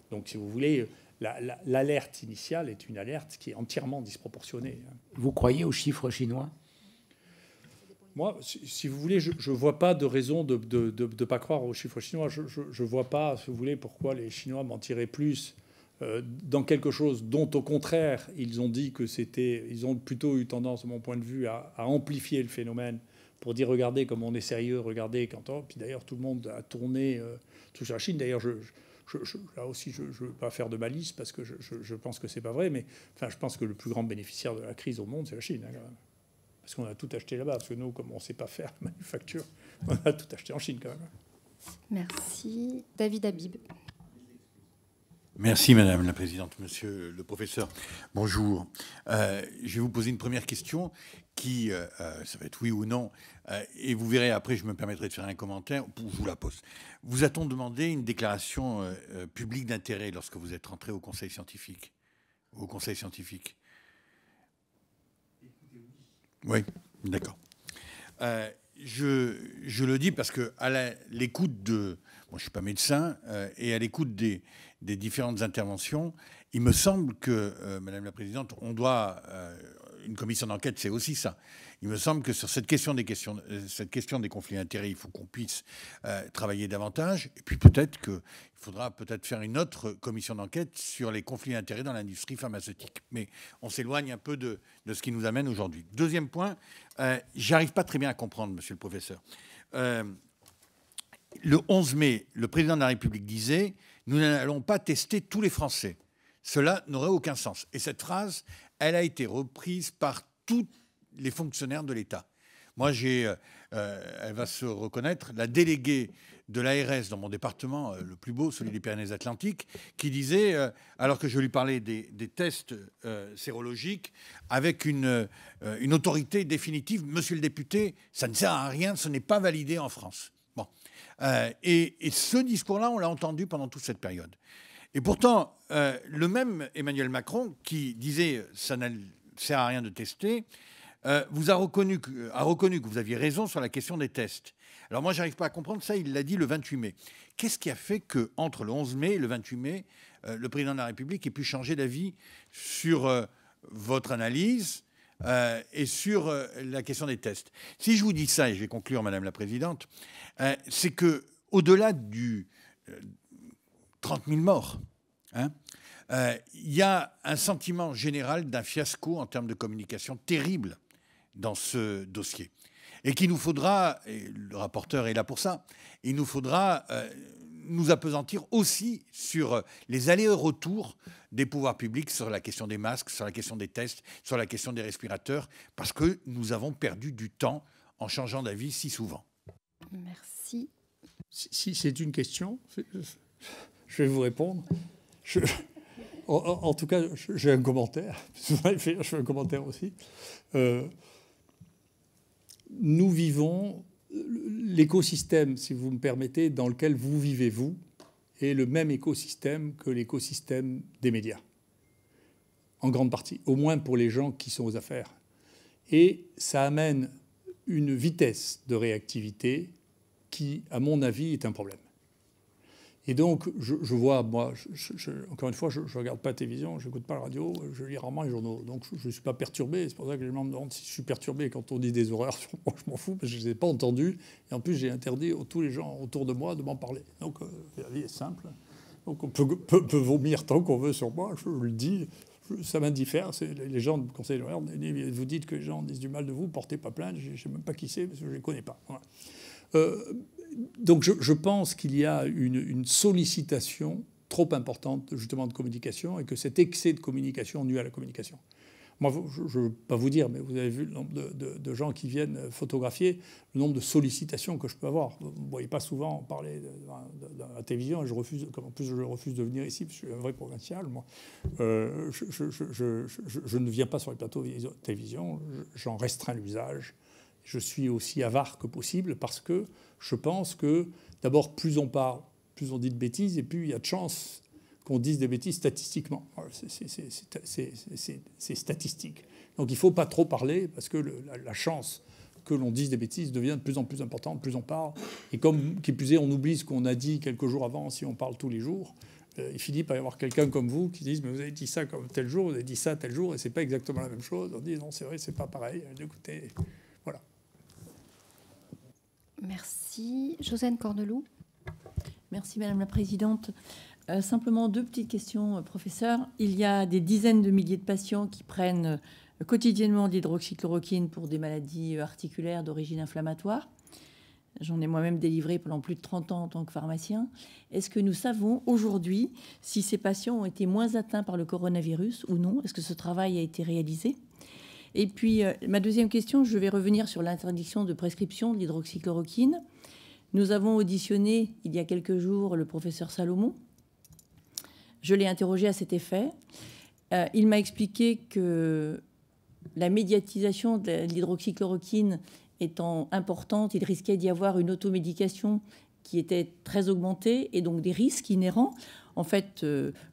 Donc, si vous voulez, l'alerte initiale est une alerte qui est entièrement disproportionnée. Vous croyez aux chiffres chinois ? Moi, si vous voulez, je ne vois pas de raison de ne pas croire aux chiffres chinois. Je ne vois pas, si vous voulez, pourquoi les Chinois mentiraient plus dans quelque chose dont, au contraire, ils ont dit que c'était... Ils ont plutôt eu tendance, de mon point de vue, à amplifier le phénomène pour dire, regardez comme on est sérieux, regardez quand on... Puis d'ailleurs, tout le monde a tourné tout sur la Chine. D'ailleurs, là aussi, je ne veux pas faire de malice parce que je pense que ce n'est pas vrai, mais enfin, je pense que le plus grand bénéficiaire de la crise au monde, c'est la Chine, hein, quand même. Parce qu'on a tout acheté là-bas. Parce que nous, comme on ne sait pas faire la manufacture, on a tout acheté en Chine, quand même. Merci. David Habib. Merci Madame la Présidente. Monsieur le professeur, bonjour. Je vais vous poser une première question qui, ça va être oui ou non, et vous verrez après, je me permettrai de faire un commentaire, je vous la pose. Vous a-t-on demandé une déclaration publique d'intérêt lorsque vous êtes rentré au Conseil scientifique? Au Conseil scientifique? Oui, d'accord. Je le dis parce que à l'écoute de... Moi, je ne suis pas médecin, et à l'écoute des différentes interventions, il me semble que, Madame la Présidente, on doit... une commission d'enquête, c'est aussi ça. Il me semble que sur cette question des conflits d'intérêts, il faut qu'on puisse travailler davantage. Et puis peut-être qu'il faudra faire une autre commission d'enquête sur les conflits d'intérêts dans l'industrie pharmaceutique. Mais on s'éloigne un peu de ce qui nous amène aujourd'hui. Deuxième point, j'arrive pas très bien à comprendre, monsieur le professeur. Le 11 mai, le président de la République disait « Nous n'allons pas tester tous les Français. Cela n'aurait aucun sens. » Et cette phrase, elle a été reprise par tous les fonctionnaires de l'État. Moi, elle va se reconnaître, la déléguée de l'ARS dans mon département, le plus beau, celui des Pyrénées-Atlantiques, qui disait, alors que je lui parlais des tests sérologiques, avec une autorité définitive, « Monsieur le député, ça ne sert à rien, ce n'est pas validé en France. » Bon. Et ce discours-là, on l'a entendu pendant toute cette période. Et pourtant, le même Emmanuel Macron, qui disait « ça ne sert à rien de tester », vous a reconnu que vous aviez raison sur la question des tests. Alors moi, je n'arrive pas à comprendre ça, il l'a dit le 28 mai. Qu'est-ce qui a fait qu'entre le 11 mai et le 28 mai, le président de la République ait pu changer d'avis sur votre analyse et sur la question des tests? Si je vous dis ça, et je vais conclure, Madame la Présidente, c'est qu'au-delà du 30 000 morts, il y a un sentiment général d'un fiasco en termes de communication terrible dans ce dossier. Et qu'il nous faudra, et le rapporteur est là pour ça, il nous faudra nous appesantir aussi sur les allers-retours des pouvoirs publics sur la question des masques, sur la question des tests, sur la question des respirateurs, parce que nous avons perdu du temps en changeant d'avis si souvent. Merci. Si c'est une question, je vais vous répondre. En tout cas, j'ai un commentaire. Je fais un commentaire aussi. Nous vivons l'écosystème, si vous me permettez, dans lequel vous vivez, vous, est le même écosystème que l'écosystème des médias, en grande partie, au moins pour les gens qui sont aux affaires. Et ça amène une vitesse de réactivité qui, à mon avis, est un problème. Et donc, je vois, moi, encore une fois, je ne regarde pas la télévision, je n'écoute pas la radio, je lis rarement les journaux. Donc, je ne suis pas perturbé. C'est pour ça que les gens me demandent si je suis perturbé quand on dit des horreurs. Moi, je m'en fous, parce que je ne les ai pas entendues. Et en plus, j'ai interdit à tous les gens autour de moi de m'en parler. Donc, la vie est simple. Donc, on peut vomir tant qu'on veut sur moi, je le dis. Ça m'indiffère. Les gens du Conseil de l'ordre, vous dites que les gens disent du mal de vous, portez pas plainte. Je ne sais même pas qui c'est, parce que je ne les connais pas. Voilà. Donc je pense qu'il y a une sollicitation trop importante justement de communication et que cet excès de communication nuit à la communication. Moi, je ne veux pas vous dire, mais vous avez vu le nombre de gens qui viennent photographier, le nombre de sollicitations que je peux avoir. Vous ne voyez pas souvent parler dans la télévision, et en plus je refuse de venir ici, parce que je suis un vrai provincial. Moi. Je ne viens pas sur les plateaux de télévision, j'en restreins l'usage. Je suis aussi avare que possible parce que je pense que, d'abord, plus on parle, plus on dit de bêtises, et plus il y a de chances qu'on dise des bêtises statistiquement. C'est statistique. Donc il ne faut pas trop parler parce que la chance que l'on dise des bêtises devient de plus en plus importante, plus on parle. Et comme, qui plus est, on oublie ce qu'on a dit quelques jours avant si on parle tous les jours. Il finit par y avoir quelqu'un comme vous qui dit « mais vous avez dit ça comme tel jour, vous avez dit ça tel jour, et ce n'est pas exactement la même chose ». On dit « non, c'est vrai, ce n'est pas pareil. » Écoutez, voilà. Merci. Josiane Corneloup. Merci Madame la Présidente. Simplement deux petites questions, professeur. Il y a des dizaines de milliers de patients qui prennent quotidiennement de l'hydroxychloroquine pour des maladies articulaires d'origine inflammatoire. J'en ai moi-même délivré pendant plus de 30 ans en tant que pharmacien. Est-ce que nous savons aujourd'hui si ces patients ont été moins atteints par le coronavirus ou non? Est-ce que ce travail a été réalisé? Et puis, ma deuxième question, je vais revenir sur l'interdiction de prescription de l'hydroxychloroquine. Nous avons auditionné, il y a quelques jours, le professeur Salomon. Je l'ai interrogé à cet effet. Il m'a expliqué que la médiatisation de l'hydroxychloroquine étant importante, il risquait d'y avoir une automédication qui était très augmentée et donc des risques inhérents. En fait,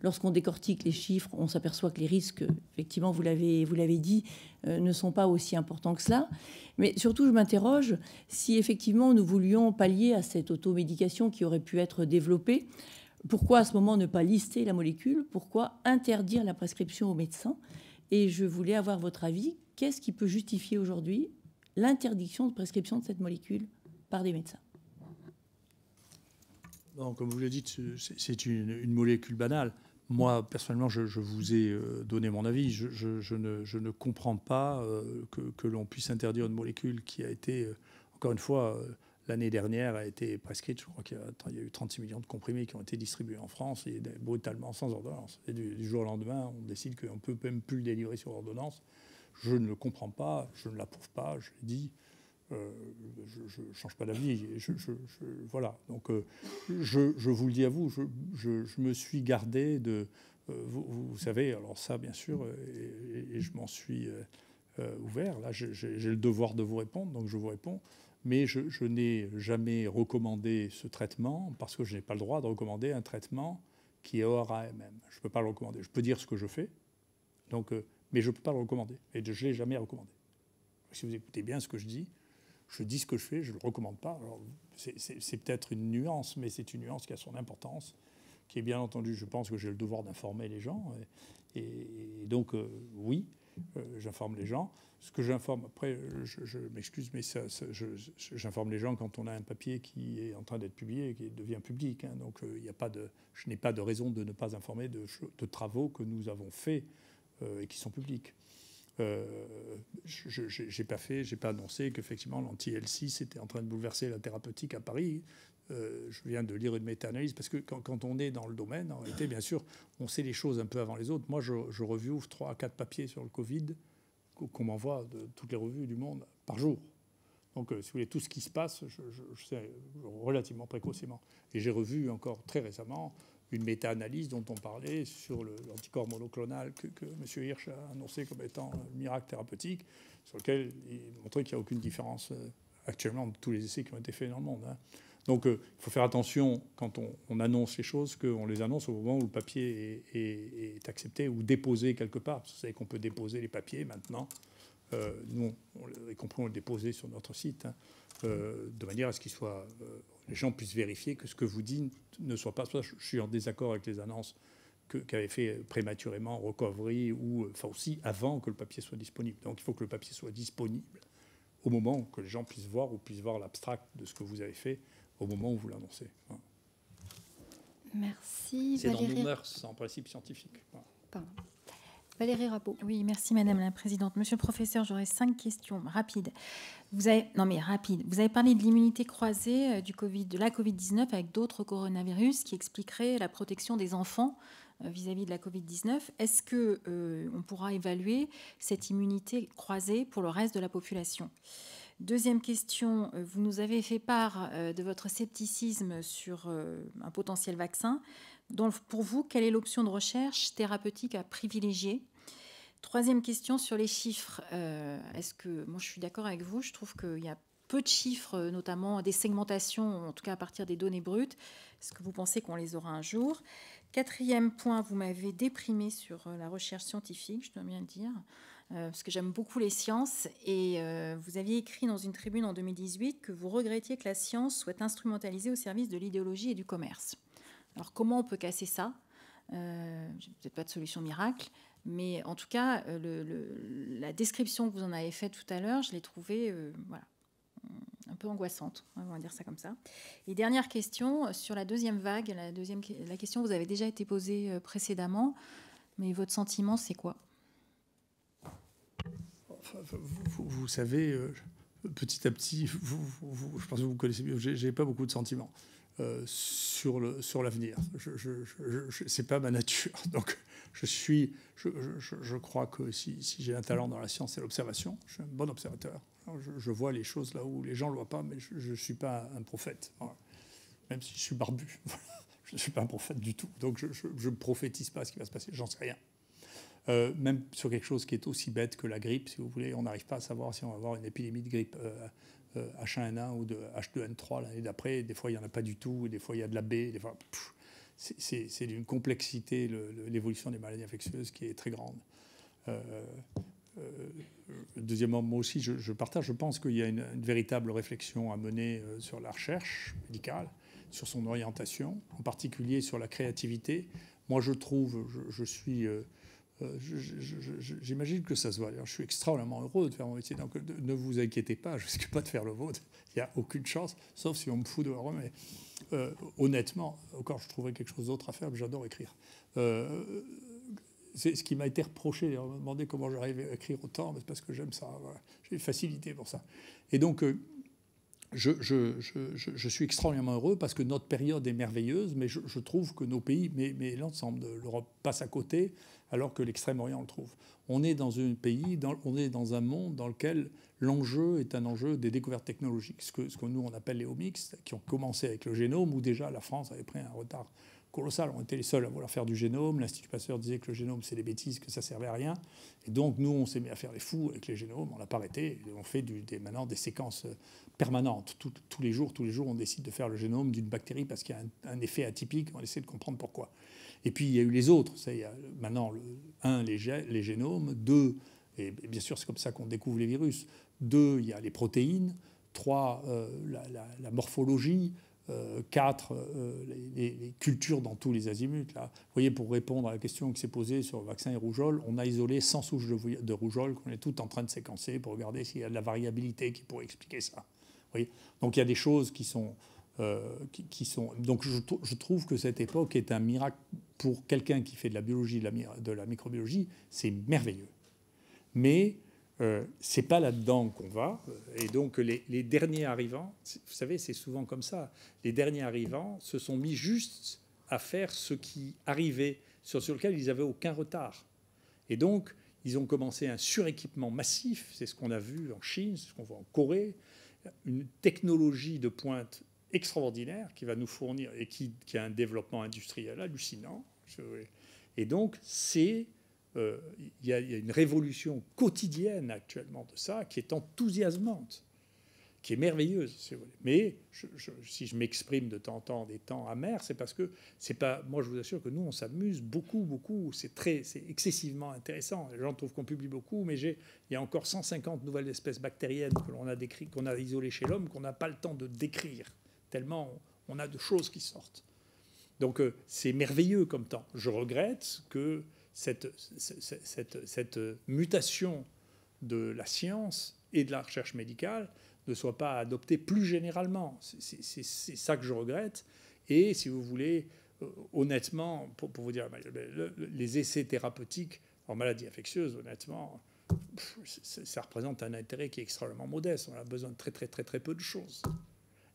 lorsqu'on décortique les chiffres, on s'aperçoit que les risques, effectivement, vous l'avez dit, ne sont pas aussi importants que cela. Mais surtout, je m'interroge si effectivement nous voulions pallier à cette automédication qui aurait pu être développée. Pourquoi à ce moment ne pas lister la molécule? Pourquoi interdire la prescription aux médecins? Et je voulais avoir votre avis. Qu'est-ce qui peut justifier aujourd'hui l'interdiction de prescription de cette molécule par des médecins? Non, comme vous le dites, c'est une molécule banale. Moi, personnellement, je vous ai donné mon avis. Je ne comprends pas que l'on puisse interdire une molécule qui a été, encore une fois, l'année dernière a été prescrite. Je crois qu'il y a eu 36 millions de comprimés qui ont été distribués en France et brutalement sans ordonnance. Et du jour au lendemain, on décide qu'on ne peut même plus le délivrer sur ordonnance. Je ne le comprends pas, je ne l'approuve pas, je l'ai dit. Je ne change pas d'avis. Voilà. Donc, je vous le dis à vous, je me suis gardé de... Vous savez, alors ça, bien sûr, et je m'en suis ouvert. Là, j'ai le devoir de vous répondre, donc je vous réponds. Mais je n'ai jamais recommandé ce traitement parce que je n'ai pas le droit de recommander un traitement qui est hors AMM. Je ne peux pas le recommander. Je peux dire ce que je fais, donc, mais je ne peux pas le recommander. Et je ne l'ai jamais recommandé. Si vous écoutez bien ce que je dis ce que je fais, je ne le recommande pas. C'est peut-être une nuance, mais c'est une nuance qui a son importance, qui est bien entendu, je pense que j'ai le devoir d'informer les gens. Et donc, oui, j'informe les gens. Ce que j'informe, après, je m'excuse, mais j'informe les gens quand on a un papier qui est en train d'être publié et qui devient public. Hein. Donc, je n'ai pas de raison de ne pas informer de travaux que nous avons faits et qui sont publics. J'ai pas annoncé qu'effectivement l'anti-L6 était en train de bouleverser la thérapeutique à Paris. Je viens de lire une méta-analyse parce que quand on est dans le domaine, en réalité, bien sûr, on sait les choses un peu avant les autres. Moi, je review 3 à 4 papiers sur le Covid qu'on m'envoie de toutes les revues du monde par jour. Donc, si vous voulez, tout ce qui se passe, je sais relativement précocement. Et j'ai revu encore très récemment une méta-analyse dont on parlait sur l'anticorps monoclonal que M. Hirsch a annoncé comme étant un miracle thérapeutique, sur lequel il montrait qu'il n'y a aucune différence actuellement de tous les essais qui ont été faits dans le monde. Hein. Donc il faut faire attention quand on annonce les choses, qu'on les annonce au moment où le papier est accepté ou déposé quelque part. Vous savez qu'on peut déposer les papiers maintenant. Nous, y compris on le déposait sur notre site, hein, de manière à ce qu'ils soient... les gens puissent vérifier que ce que vous dites ne soit pas... Je suis en désaccord avec les annonces qu'avait fait prématurément Recovery ou enfin aussi avant que le papier soit disponible. Donc il faut que le papier soit disponible au moment que les gens puissent voir l'abstract de ce que vous avez fait au moment où vous l'annoncez. Voilà. Merci. C'est Valérie... dans nos mœurs, en principe scientifique. Voilà. Pardon. Valérie Rabault. Oui, merci Madame la Présidente. Monsieur le Professeur, j'aurais 5 questions rapides. Vous avez parlé de l'immunité croisée de la Covid-19 avec d'autres coronavirus qui expliqueraient la protection des enfants vis-à-vis de la Covid-19. Est-ce qu'on pourra évaluer cette immunité croisée pour le reste de la population ? Deuxième question, vous nous avez fait part de votre scepticisme sur un potentiel vaccin. Donc, pour vous, quelle est l'option de recherche thérapeutique à privilégier ? Troisième question sur les chiffres. Moi, je suis d'accord avec vous. Je trouve qu'il y a peu de chiffres, notamment des segmentations, en tout cas à partir des données brutes. Est-ce que vous pensez qu'on les aura un jour ? Quatrième point, vous m'avez déprimé sur la recherche scientifique, je dois bien le dire, parce que j'aime beaucoup les sciences. Et vous aviez écrit dans une tribune en 2018 que vous regrettiez que la science soit instrumentalisée au service de l'idéologie et du commerce. Alors, comment on peut casser ça ? Peut-être pas de solution miracle, mais en tout cas, la description que vous en avez faite tout à l'heure, je l'ai trouvée un peu angoissante, on va dire ça comme ça. Et dernière question, sur la deuxième vague, la question vous avez déjà été posée précédemment, mais votre sentiment, c'est quoi ? Vous savez, petit à petit, je pense que vous connaissez mieux, j'ai pas beaucoup de sentiments. Sur l'avenir. C'est pas ma nature. Donc, je crois que si j'ai un talent dans la science, c'est l'observation. Je suis un bon observateur. Je vois les choses là où les gens ne le voient pas, mais je ne suis pas un prophète. Voilà. Même si je suis barbu. Je ne suis pas un prophète du tout, donc je ne prophétise pas ce qui va se passer, j'en sais rien. Même sur quelque chose qui est aussi bête que la grippe, si vous voulez, on n'arrive pas à savoir si on va avoir une épidémie de grippe H1N1 ou de H2N3 l'année d'après. Des fois, il n'y en a pas du tout, des fois, il y a de la B, des fois... C'est d'une complexité, l'évolution des maladies infectieuses qui est très grande. Deuxièmement, moi aussi, je partage, je pense qu'il y a une véritable réflexion à mener sur la recherche médicale, sur son orientation, en particulier sur la créativité. Moi, je trouve, j'imagine que ça se voit. Je suis extrêmement heureux de faire mon métier, donc ne vous inquiétez pas, je ne risque pas de faire le vôtre. Il n'y a aucune chance, sauf si on me fout dehors. Mais honnêtement, encore, je trouverais quelque chose d'autre à faire, mais j'adore écrire. C'est ce qui m'a été reproché. On m'a demandé comment j'arrive à écrire autant, mais c'est parce que j'aime ça. Voilà. J'ai une facilité pour ça. Et donc, je suis extraordinairement heureux parce que notre période est merveilleuse, mais je trouve que nos pays, mais l'ensemble de l'Europe, passe à côté, alors que l'Extrême-Orient le trouve. On est dans un pays, on est dans un monde dans lequel l'enjeu est un enjeu des découvertes technologiques, ce que nous on appelle les omics, qui ont commencé avec le génome, où déjà la France avait pris un retard colossal. On était les seuls à vouloir faire du génome. L'Institut Pasteur disait que le génome, c'est des bêtises, que ça servait à rien. Et donc, nous, on s'est mis à faire les fous avec les génomes. On n'a pas arrêté. On fait maintenant des séquences permanentes. Tous les jours, on décide de faire le génome d'une bactérie parce qu'il y a un effet atypique. On essaie de comprendre pourquoi. Et puis, il y a eu les autres. Il y a maintenant, les génomes. 2, et bien sûr, c'est comme ça qu'on découvre les virus. 2, il y a les protéines. 3, la morphologie. 4, les cultures dans tous les azimuts. Là. Vous voyez, pour répondre à la question qui s'est posée sur le vaccin et rougeole, on a isolé 100 souches de rougeole qu'on est toutes en train de séquencer pour regarder s'il y a de la variabilité qui pourrait expliquer ça. Vous voyez, donc il y a des choses qui sont... Donc je trouve que cette époque est un miracle pour quelqu'un qui fait de la biologie, de la microbiologie, c'est merveilleux. Mais... c'est pas là-dedans qu'on va. Et donc, les derniers arrivants, vous savez, c'est souvent comme ça. Les derniers arrivants se sont mis juste à faire ce qui arrivait, sur lequel ils n'avaient aucun retard. Et donc, ils ont commencé un suréquipement massif. C'est ce qu'on a vu en Chine, c'est ce qu'on voit en Corée. Une technologie de pointe extraordinaire qui va nous fournir et qui a un développement industriel hallucinant. Et donc, il y a une révolution quotidienne actuellement de ça qui est enthousiasmante, qui est merveilleuse, si vous voulez. Mais si je m'exprime de temps en temps des temps amers, c'est parce que c'est pas. Moi, je vous assure que nous, on s'amuse beaucoup. C'est excessivement intéressant. Les gens trouvent qu'on publie beaucoup, mais il y a encore 150 nouvelles espèces bactériennes que l'on a décrites, qu'on a isolées chez l'homme, qu'on n'a pas le temps de décrire tellement on a de choses qui sortent. Donc, c'est merveilleux comme temps. Je regrette que cette mutation de la science et de la recherche médicale ne soit pas adoptée plus généralement. C'est ça que je regrette. Et si vous voulez, honnêtement, pour vous dire, les essais thérapeutiques en maladies infectieuses, honnêtement, ça représente un intérêt qui est extrêmement modeste. On a besoin de très peu de choses.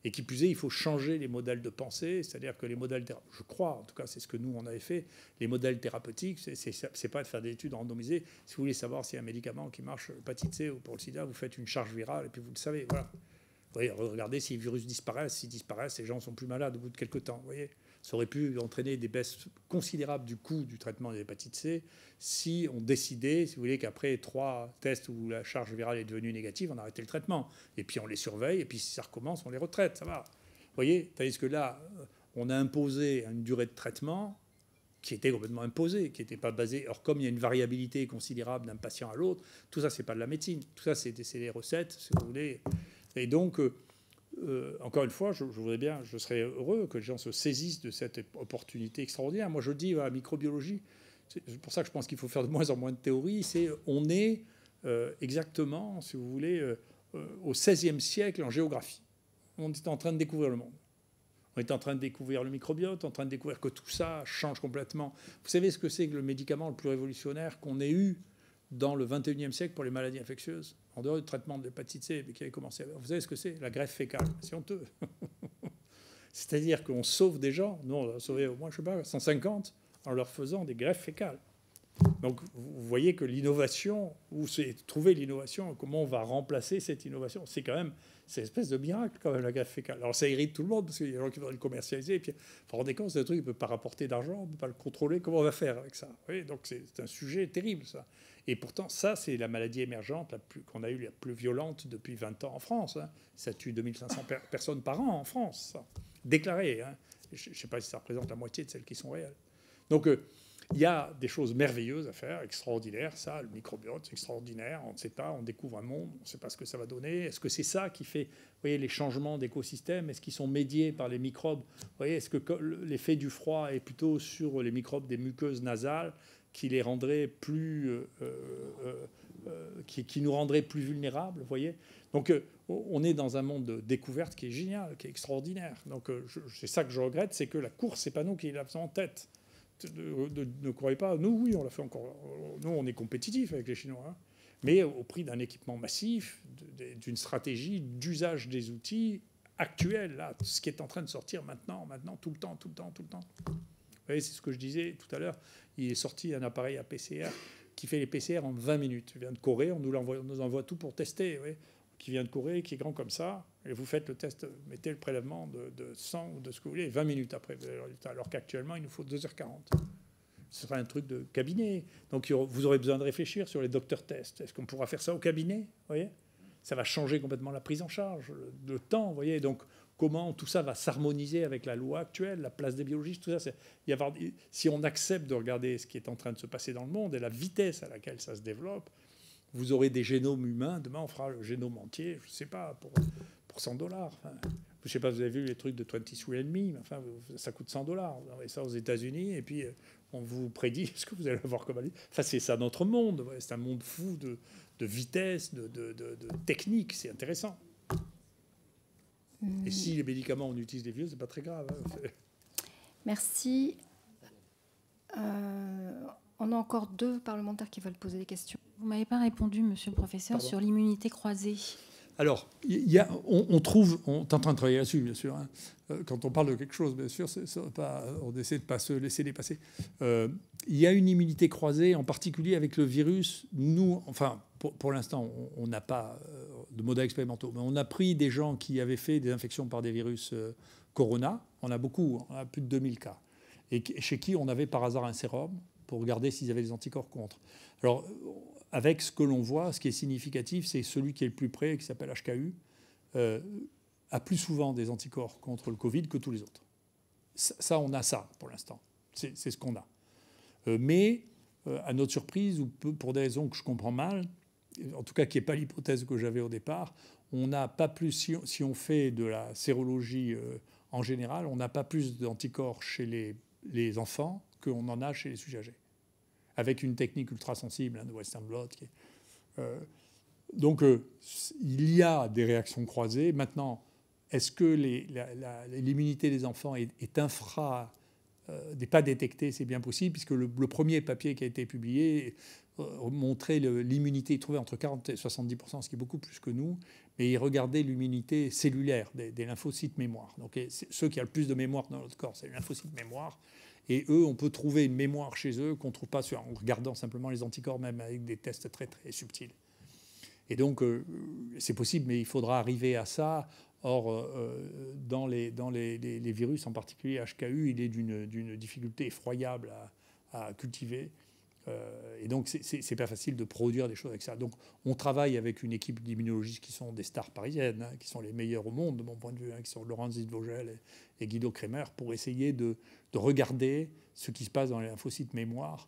Et qui plus est, il faut changer les modèles de pensée, c'est-à-dire que les modèles, je crois, en tout cas c'est ce que nous on avait fait, les modèles thérapeutiques, c'est pas de faire des études randomisées. Si vous voulez savoir s'il y a un médicament qui marche pour l'hépatite C ou pour le sida, vous faites une charge virale et puis vous le savez. Voilà. Vous voyez, regardez si les virus disparaissent. S'ils disparaissent, les gens sont plus malades au bout de quelques temps. Vous voyez, ça aurait pu entraîner des baisses considérables du coût du traitement de l'hépatite C si on décidait, si vous voulez, qu'après 3 tests où la charge virale est devenue négative, on arrêtait le traitement. Et puis on les surveille, et puis si ça recommence, on les retraite, ça va. Vous voyez, tandis que là, on a imposé une durée de traitement qui était complètement imposée, qui n'était pas basée... Or, comme il y a une variabilité considérable d'un patient à l'autre, tout ça, c'est pas de la médecine. Tout ça, c'est des recettes, si vous voulez. Et donc... encore une fois, je serais heureux que les gens se saisissent de cette opportunité extraordinaire. Moi, je dis à la microbiologie, c'est pour ça que je pense qu'il faut faire de moins en moins de théories, on est exactement, si vous voulez, au XVIe siècle en géographie. On est en train de découvrir le monde. On est en train de découvrir le microbiote, en train de découvrir que tout ça change complètement. Vous savez ce que c'est que le médicament le plus révolutionnaire qu'on ait eu dans le XXIe siècle pour les maladies infectieuses, en dehors du traitement de l'hépatite C, mais qui avait commencé. Vous savez ce que c'est? La greffe fécale. C'est honteux. C'est-à-dire qu'on sauve des gens. Nous, on a sauvé au moins, je ne sais pas, 150 en leur faisant des greffes fécales. Donc vous voyez que l'innovation, ou c'est trouver l'innovation, comment on va remplacer cette innovation, c'est quand même c'est une espèce de miracle quand même la gaffe fécale. Alors ça irrite tout le monde parce qu'il y a des gens qui voudraient le commercialiser. Et puis vous vous rendez compte, c'est un truc qui ne peut pas rapporter d'argent, on ne peut pas le contrôler. Comment on va faire avec ça? Oui, donc c'est un sujet terrible ça. Et pourtant ça c'est la maladie émergente qu'on a eue la plus violente depuis 20 ans en France. Hein. Ça tue 2500 personnes par an en France, ça. Déclarées. Hein. Je ne sais pas si ça représente la moitié de celles qui sont réelles. Donc il y a des choses merveilleuses à faire, extraordinaires. Ça, le microbiote, c'est extraordinaire. On ne sait pas, on découvre un monde, on ne sait pas ce que ça va donner. Est-ce que c'est ça qui fait, vous voyez, les changements d'écosystème? Est-ce qu'ils sont médiés par les microbes? Vous voyez, est-ce que l'effet du froid est plutôt sur les microbes des muqueuses nasales qui les rendrait plus, qui nous rendrait plus vulnérables? Vous voyez. Donc, on est dans un monde de découverte qui est génial, qui est extraordinaire. Donc, c'est ça que je regrette, c'est que la course, c'est pas nous qui la faisons en tête. Ne croyez pas, nous, oui, on l'a fait encore. Nous, on est compétitifs avec les Chinois, hein, mais au prix d'un équipement massif, d'une stratégie d'usage des outils actuels, là, ce qui est en train de sortir maintenant, tout le temps. Vous voyez, c'est ce que je disais tout à l'heure. Il est sorti un appareil à PCR qui fait les PCR en 20 minutes. Il vient de Corée, on nous envoie tout pour tester. Oui, qui vient de Corée, qui est grand comme ça, et vous faites le test, mettez le prélèvement de sang ou de ce que vous voulez, et 20 minutes après, vous avez le résultat, alors qu'actuellement, il nous faut 2h40. Ce sera un truc de cabinet. Donc, vous aurez besoin de réfléchir sur les docteurs tests. Est-ce qu'on pourra faire ça au cabinet? Vous voyez, ça va changer complètement la prise en charge, le temps. Vous voyez, donc, comment tout ça va s'harmoniser avec la loi actuelle, la place des biologistes, tout ça. Si on accepte de regarder ce qui est en train de se passer dans le monde et la vitesse à laquelle ça se développe, vous aurez des génomes humains. Demain, on fera le génome entier, je ne sais pas, pour $100. Enfin, je ne sais pas, vous avez vu les trucs de 23andMe, mais enfin, ça coûte $100. Vous avez ça aux États-Unis, et puis on vous prédit ce que vous allez avoir comme maladie. Enfin, c'est ça notre monde. C'est un monde fou de vitesse, de technique. C'est intéressant. Et si les médicaments, on utilise les vieux, c'est pas très grave. Hein. Merci. On a encore 2 parlementaires qui veulent poser des questions. Vous ne m'avez pas répondu, monsieur le professeur, sur l'immunité croisée. Alors, on est en train de travailler là-dessus, bien sûr. Hein. Quand on parle de quelque chose, bien sûr, on essaie de ne pas se laisser dépasser. Il y a une immunité croisée, en particulier avec le virus. Nous, enfin, pour l'instant, on n'a pas de modèles expérimentaux, mais on a pris des gens qui avaient fait des infections par des virus corona. On a beaucoup, on a plus de 2000 cas. Et chez qui on avait par hasard un sérum pour regarder s'ils avaient des anticorps contre. Alors, avec ce que l'on voit, ce qui est significatif, c'est celui qui est le plus près, qui s'appelle HKU, a plus souvent des anticorps contre le Covid que tous les autres. Ça, on a ça pour l'instant. C'est ce qu'on a. Mais, à notre surprise, ou pour des raisons que je comprends mal, en tout cas qui n'est pas l'hypothèse que j'avais au départ, on n'a pas plus, si on fait de la sérologie en général, on n'a pas plus d'anticorps chez les enfants qu'on en a chez les sujets âgés, avec une technique ultra-sensible, hein, de Western blot. Donc, il y a des réactions croisées. Maintenant, est-ce que l'immunité des enfants est n'est pas détectée? C'est bien possible, puisque le premier papier qui a été publié montrait l'immunité. Il trouvait entre 40 et 70%, ce qui est beaucoup plus que nous, mais il regardait l'immunité cellulaire des lymphocytes mémoire. Donc, ceux qui ont le plus de mémoire dans notre corps, c'est les lymphocytes mémoire. Et eux, on peut trouver une mémoire chez eux qu'on ne trouve pas en regardant simplement les anticorps, même avec des tests très, très subtils. Et donc, c'est possible, mais il faudra arriver à ça. Or, dans les virus, en particulier HKU, il est d'une difficulté effroyable à cultiver. Et donc, c'est pas facile de produire des choses avec ça. Donc, on travaille avec une équipe d'immunologistes qui sont des stars parisiennes, hein, qui sont les meilleurs au monde, de mon point de vue, hein, qui sont Laurent Zitvogel et Guido Kremer, pour essayer de regarder ce qui se passe dans les lymphocytes mémoire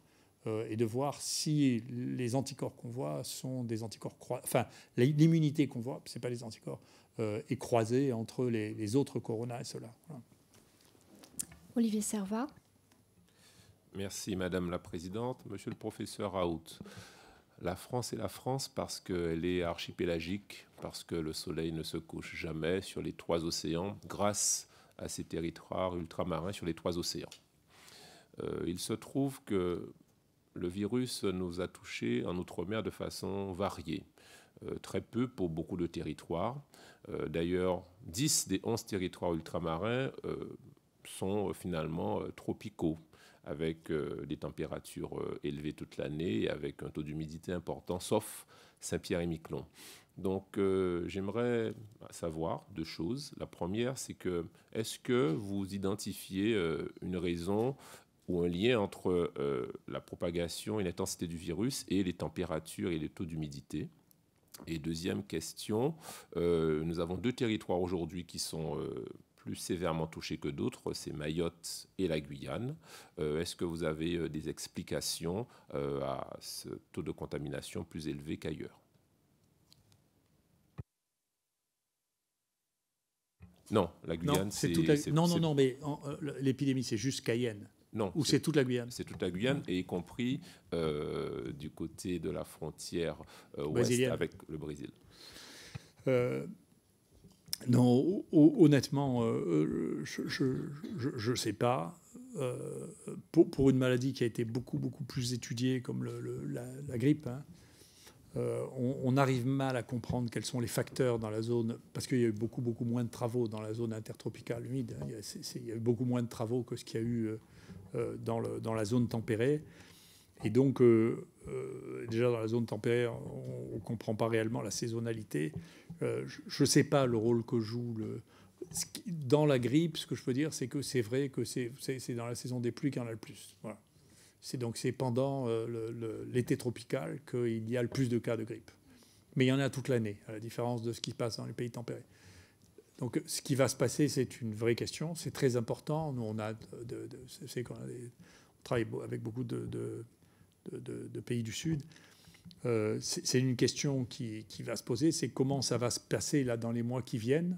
et de voir si les anticorps qu'on voit sont des anticorps croisés. Enfin, l'immunité qu'on voit, c'est pas les anticorps, est croisée entre les autres corona et ceux-là. Voilà. Olivier Servat. Merci Madame la Présidente. Monsieur le professeur Raoult, la France est la France parce qu'elle est archipélagique, parce que le soleil ne se couche jamais sur les 3 océans, grâce à ces territoires ultramarins sur les 3 océans. Il se trouve que le virus nous a touchés en Outre-mer de façon variée. Très peu pour beaucoup de territoires. D'ailleurs, 10 des 11 territoires ultramarins sont finalement tropicaux, avec des températures élevées toute l'année et avec un taux d'humidité important, sauf Saint-Pierre-et-Miquelon. Donc, j'aimerais savoir deux choses. La première, c'est que est-ce que vous identifiez une raison ou un lien entre la propagation et l'intensité du virus et les températures et les taux d'humidité? Et deuxième question, nous avons deux territoires aujourd'hui qui sont plus sévèrement touchés que d'autres, c'est Mayotte et la Guyane. Est-ce que vous avez des explications à ce taux de contamination plus élevé qu'ailleurs? Non, la Guyane, non, mais l'épidémie, c'est juste Cayenne. Non. Ou c'est toute la Guyane? C'est toute la Guyane, et y compris du côté de la frontière ouest avec le Brésil. Non, honnêtement, je ne sais pas. Pour une maladie qui a été beaucoup plus étudiée comme la grippe, hein, on arrive mal à comprendre quels sont les facteurs dans la zone, parce qu'il y a eu beaucoup moins de travaux dans la zone intertropicale humide. Hein. Il y a eu beaucoup moins de travaux que ce qu'il y a eu dans la zone tempérée. Et donc, déjà dans la zone tempérée, on ne comprend pas réellement la saisonnalité. Je ne sais pas le rôle que joue dans la grippe. Ce que je peux dire, c'est que c'est vrai que c'est dans la saison des pluies qu'il y en a le plus. Voilà. C'est pendant l'été tropical qu'il y a le plus de cas de grippe. Mais il y en a toute l'année, à la différence de ce qui se passe dans les pays tempérés. Donc, ce qui va se passer, c'est une vraie question. C'est très important. Nous, on travaille avec beaucoup de pays du Sud. C'est une question qui va se poser. C'est comment ça va se passer là dans les mois qui viennent.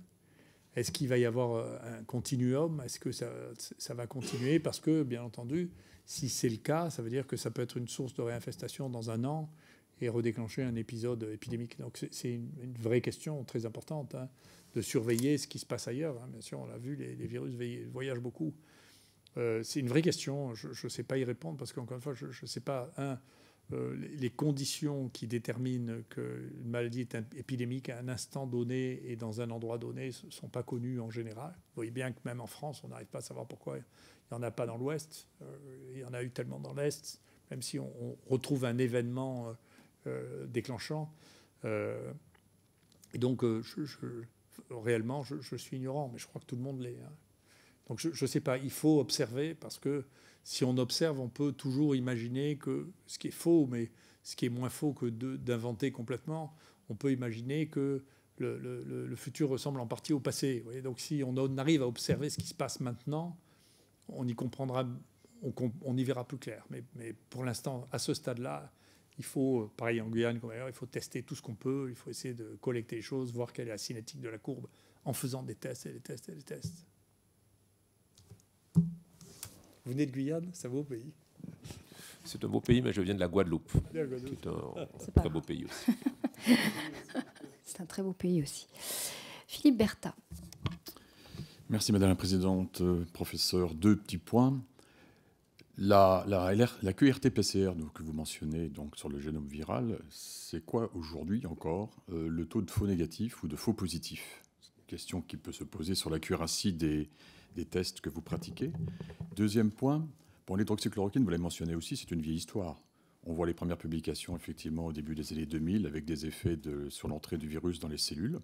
Est-ce qu'il va y avoir un continuum? Est-ce que ça va continuer? Parce que, bien entendu, si c'est le cas, ça veut dire que ça peut être une source de réinfestation dans un an et redéclencher un épisode épidémique. Donc c'est une vraie question très importante, hein, de surveiller ce qui se passe ailleurs. Hein. Bien sûr, on l'a vu, les virus voyagent beaucoup. C'est une vraie question. Je ne sais pas y répondre parce qu'encore une fois, je ne sais pas, les conditions qui déterminent qu'une maladie est épidémique à un instant donné et dans un endroit donné ne sont pas connues en général. Vous voyez bien que même en France, on n'arrive pas à savoir pourquoi il n'y en a pas dans l'Ouest. Il y en a eu tellement dans l'Est, même si on retrouve un événement déclenchant. Et donc, réellement, je suis ignorant, mais je crois que tout le monde l'est. Hein. Donc, je ne sais pas. Il faut observer parce que si on observe, on peut toujours imaginer que ce qui est faux, mais ce qui est moins faux que d'inventer complètement, on peut imaginer que le futur ressemble en partie au passé. Vous voyez. Donc, si on arrive à observer ce qui se passe maintenant, on y comprendra, on y verra plus clair. Mais pour l'instant, à ce stade-là, il faut, pareil en Guyane comme ailleurs, il faut tester tout ce qu'on peut. Il faut essayer de collecter les choses, voir quelle est la cinétique de la courbe en faisant des tests et des tests et des tests. Vous venez de Guyane, c'est un beau pays. C'est un beau pays, mais je viens de la Guadeloupe, qui est un très beau pays aussi. C'est un très beau pays aussi. Philippe Berta. Merci Madame la Présidente. Professeur, deux petits points. La QRT-PCR que vous mentionnez donc, sur le génome viral, c'est quoi aujourd'hui encore le taux de faux négatifs ou de faux positifs? Question qui peut se poser sur l'accuracy des tests que vous pratiquez. Deuxième point, l'hydroxychloroquine, vous l'avez mentionné aussi, c'est une vieille histoire. On voit les premières publications, effectivement, au début des années 2000, avec des effets sur l'entrée du virus dans les cellules,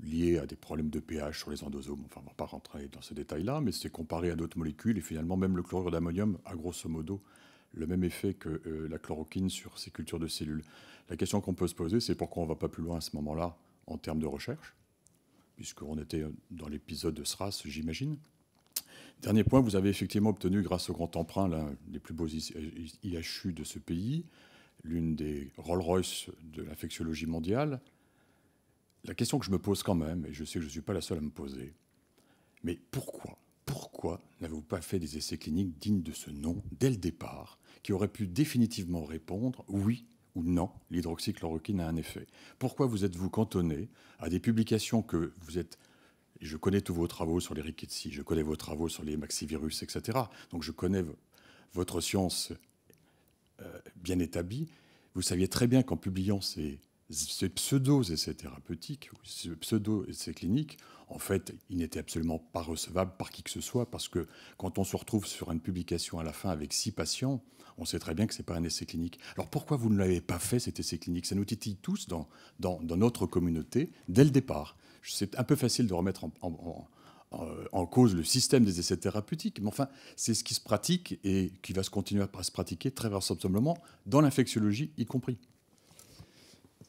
liés à des problèmes de pH sur les endosomes. Enfin, on ne va pas rentrer dans ce détail-là, mais c'est comparé à d'autres molécules, et finalement, même le chlorure d'ammonium a grosso modo le même effet que la chloroquine sur ces cultures de cellules. La question qu'on peut se poser, c'est pourquoi on ne va pas plus loin à ce moment-là en termes de recherche, puisqu'on était dans l'épisode de SRAS, j'imagine. Dernier point, vous avez effectivement obtenu, grâce au grand emprunt, l'un des plus beaux IHU de ce pays, l'une des Rolls-Royce de l'infectiologie mondiale. La question que je me pose quand même, et je sais que je ne suis pas la seule à me poser, mais pourquoi n'avez-vous pas fait des essais cliniques dignes de ce nom dès le départ, qui auraient pu définitivement répondre oui ou non, l'hydroxychloroquine a un effet? Pourquoi vous êtes-vous cantonné à des publications que vous êtes... Je connais tous vos travaux sur les rickettsia, je connais vos travaux sur les maxivirus, etc. Donc je connais votre science bien établie. Vous saviez très bien qu'en publiant ces ces pseudo-essais thérapeutiques, ces pseudo-essais cliniques, en fait, ils n'étaient absolument pas recevables par qui que ce soit, parce que quand on se retrouve sur une publication à la fin avec 6 patients, on sait très bien que ce n'est pas un essai clinique. Alors pourquoi vous ne l'avez pas fait, cet essai clinique? Ça nous titille tous dans notre communauté, dès le départ. C'est un peu facile de remettre en cause le système des essais thérapeutiques, mais enfin, c'est ce qui se pratique et qui va se continuer à se pratiquer très vraisemblablement dans l'infectiologie y compris.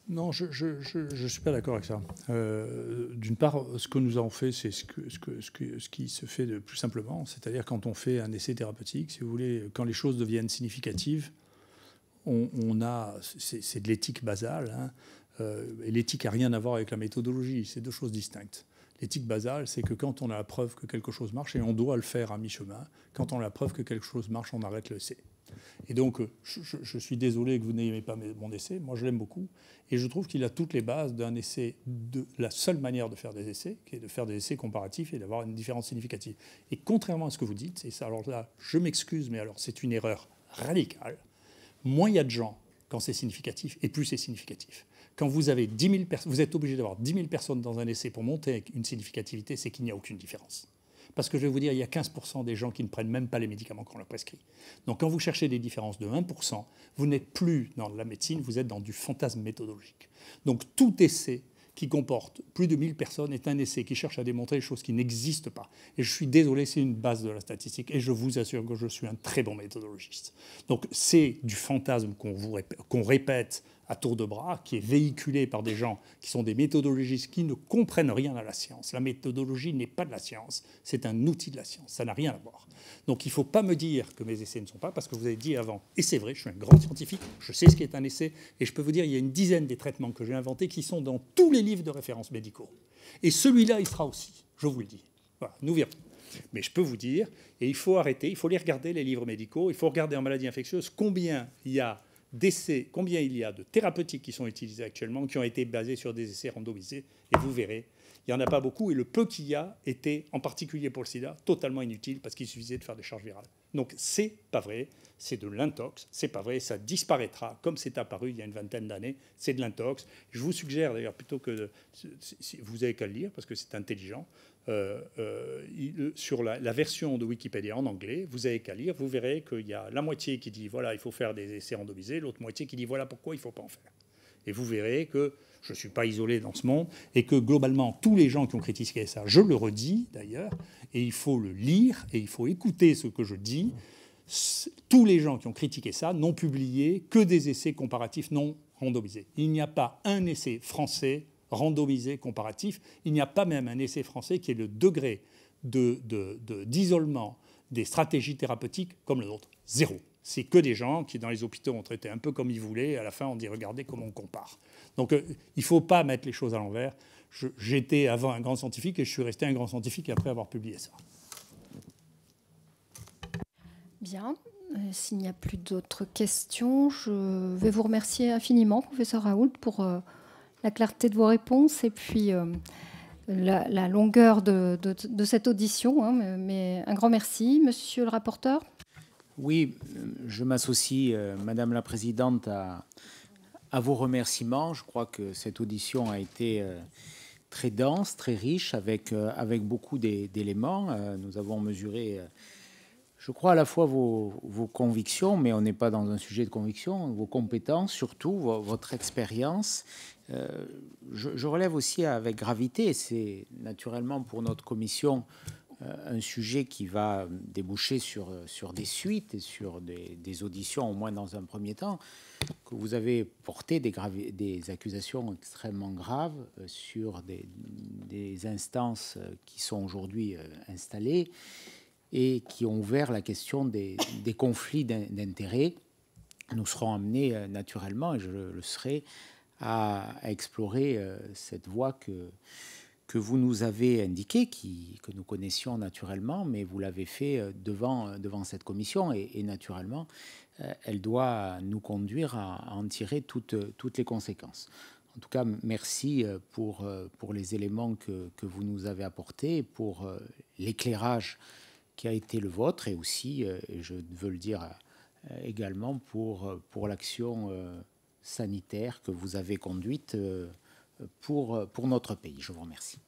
Non, je ne suis pas d'accord avec ça. D'une part, ce que nous avons fait, c'est ce qui se fait de plus simplement, c'est-à-dire quand on fait un essai thérapeutique, si vous voulez, quand les choses deviennent significatives, c'est de l'éthique basale, hein, et l'éthique n'a rien à voir avec la méthodologie, c'est 2 choses distinctes. L'éthique basale, c'est que quand on a la preuve que quelque chose marche, et on doit le faire à mi-chemin, quand on a la preuve que quelque chose marche, on arrête l'essai. Et donc, je suis désolé que vous n'aimez pas mon essai. Moi, je l'aime beaucoup. Et je trouve qu'il a toutes les bases d'un essai, de la seule manière de faire des essais, qui est de faire des essais comparatifs et d'avoir une différence significative. Et contrairement à ce que vous dites, et ça, alors là, je m'excuse, mais alors c'est une erreur radicale. Moins il y a de gens quand c'est significatif, et plus c'est significatif. Quand vous avez 10 000 personnes, vous êtes obligé d'avoir 10 000 personnes dans un essai pour monter une significativité, c'est qu'il n'y a aucune différence. Parce que je vais vous dire, il y a 15% des gens qui ne prennent même pas les médicaments qu'on leur prescrit. Donc quand vous cherchez des différences de 1%, vous n'êtes plus dans la médecine, vous êtes dans du fantasme méthodologique. Donc tout essai qui comporte plus de 1000 personnes est un essai qui cherche à démontrer des choses qui n'existent pas. Et je suis désolé, c'est une base de la statistique. Et je vous assure que je suis un très bon méthodologiste. Donc c'est du fantasme qu'on répète à tour de bras, qui est véhiculé par des gens qui sont des méthodologistes qui ne comprennent rien à la science. La méthodologie n'est pas de la science, c'est un outil de la science, ça n'a rien à voir. Donc il ne faut pas me dire que mes essais ne sont pas, parce que vous avez dit avant, et c'est vrai, je suis un grand scientifique, je sais ce qu'est un essai, et je peux vous dire, il y a une dizaine des traitements que j'ai inventés qui sont dans tous les livres de référence médicaux. Et celui-là, il sera aussi, je vous le dis. Voilà, nous verrons. Mais je peux vous dire, et il faut arrêter, il faut les regarder, les livres médicaux, il faut regarder en maladies infectieuses combien il y a d'essais, combien il y a de thérapeutiques qui sont utilisés actuellement, qui ont été basés sur des essais randomisés, et vous verrez, il n'y en a pas beaucoup, et le peu qu'il y a était, en particulier pour le sida, totalement inutile, parce qu'il suffisait de faire des charges virales. Donc c'est pas vrai, c'est de l'intox, c'est pas vrai, ça disparaîtra, comme c'est apparu il y a une vingtaine d'années, c'est de l'intox. Je vous suggère d'ailleurs, plutôt que vous n'avez qu'à le lire, parce que c'est intelligent, sur la version de Wikipédia en anglais, vous avez qu'à lire, vous verrez qu'il y a la moitié qui dit voilà, il faut faire des essais randomisés, l'autre moitié qui dit voilà pourquoi il ne faut pas en faire. Et vous verrez que je ne suis pas isolé dans ce monde et que globalement, tous les gens qui ont critiqué ça, je le redis d'ailleurs, et il faut le lire et il faut écouter ce que je dis, tous les gens qui ont critiqué ça n'ont publié que des essais comparatifs non randomisés. Il n'y a pas un essai français randomisé comparatif. Il n'y a pas même un essai français qui ait le degré d'isolement des stratégies thérapeutiques comme le nôtre. Zéro. C'est que des gens qui, dans les hôpitaux, ont traité un peu comme ils voulaient. À la fin, on dit, regardez comment on compare. Donc, il ne faut pas mettre les choses à l'envers. J'étais avant un grand scientifique et je suis resté un grand scientifique après avoir publié ça. Bien. S'il n'y a plus d'autres questions, je vais vous remercier infiniment, professeur Raoult, pour la clarté de vos réponses et puis la longueur de cette audition. Hein, mais un grand merci. Monsieur le rapporteur. Oui, je m'associe, Madame la Présidente, à vos remerciements. Je crois que cette audition a été très dense, très riche, avec beaucoup d'éléments. Nous avons mesuré, je crois, à la fois vos convictions, mais on n'est pas dans un sujet de conviction, vos compétences, surtout votre expérience. Je relève aussi avec gravité, c'est naturellement pour notre commission un sujet qui va déboucher sur des suites et sur des auditions, au moins dans un premier temps, que vous avez porté des accusations extrêmement graves sur des instances qui sont aujourd'hui installées et qui ont ouvert la question des conflits d'intérêts. Nous serons amenés naturellement, et je le serai, à explorer cette voie que vous nous avez indiquée, que nous connaissions naturellement, mais vous l'avez fait devant cette commission, et naturellement, elle doit nous conduire à en tirer toutes les conséquences. En tout cas, merci pour les éléments que vous nous avez apportés, pour l'éclairage qui a été le vôtre, et aussi, et je veux le dire également, pour l'action sanitaire que vous avez conduite pour notre pays. Je vous remercie.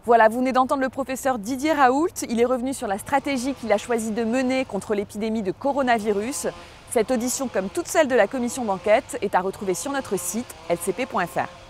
Voilà, vous venez d'entendre le professeur Didier Raoult. Il est revenu sur la stratégie qu'il a choisi de mener contre l'épidémie de coronavirus. Cette audition, comme toutes celles de la commission d'enquête, est à retrouver sur notre site lcp.fr.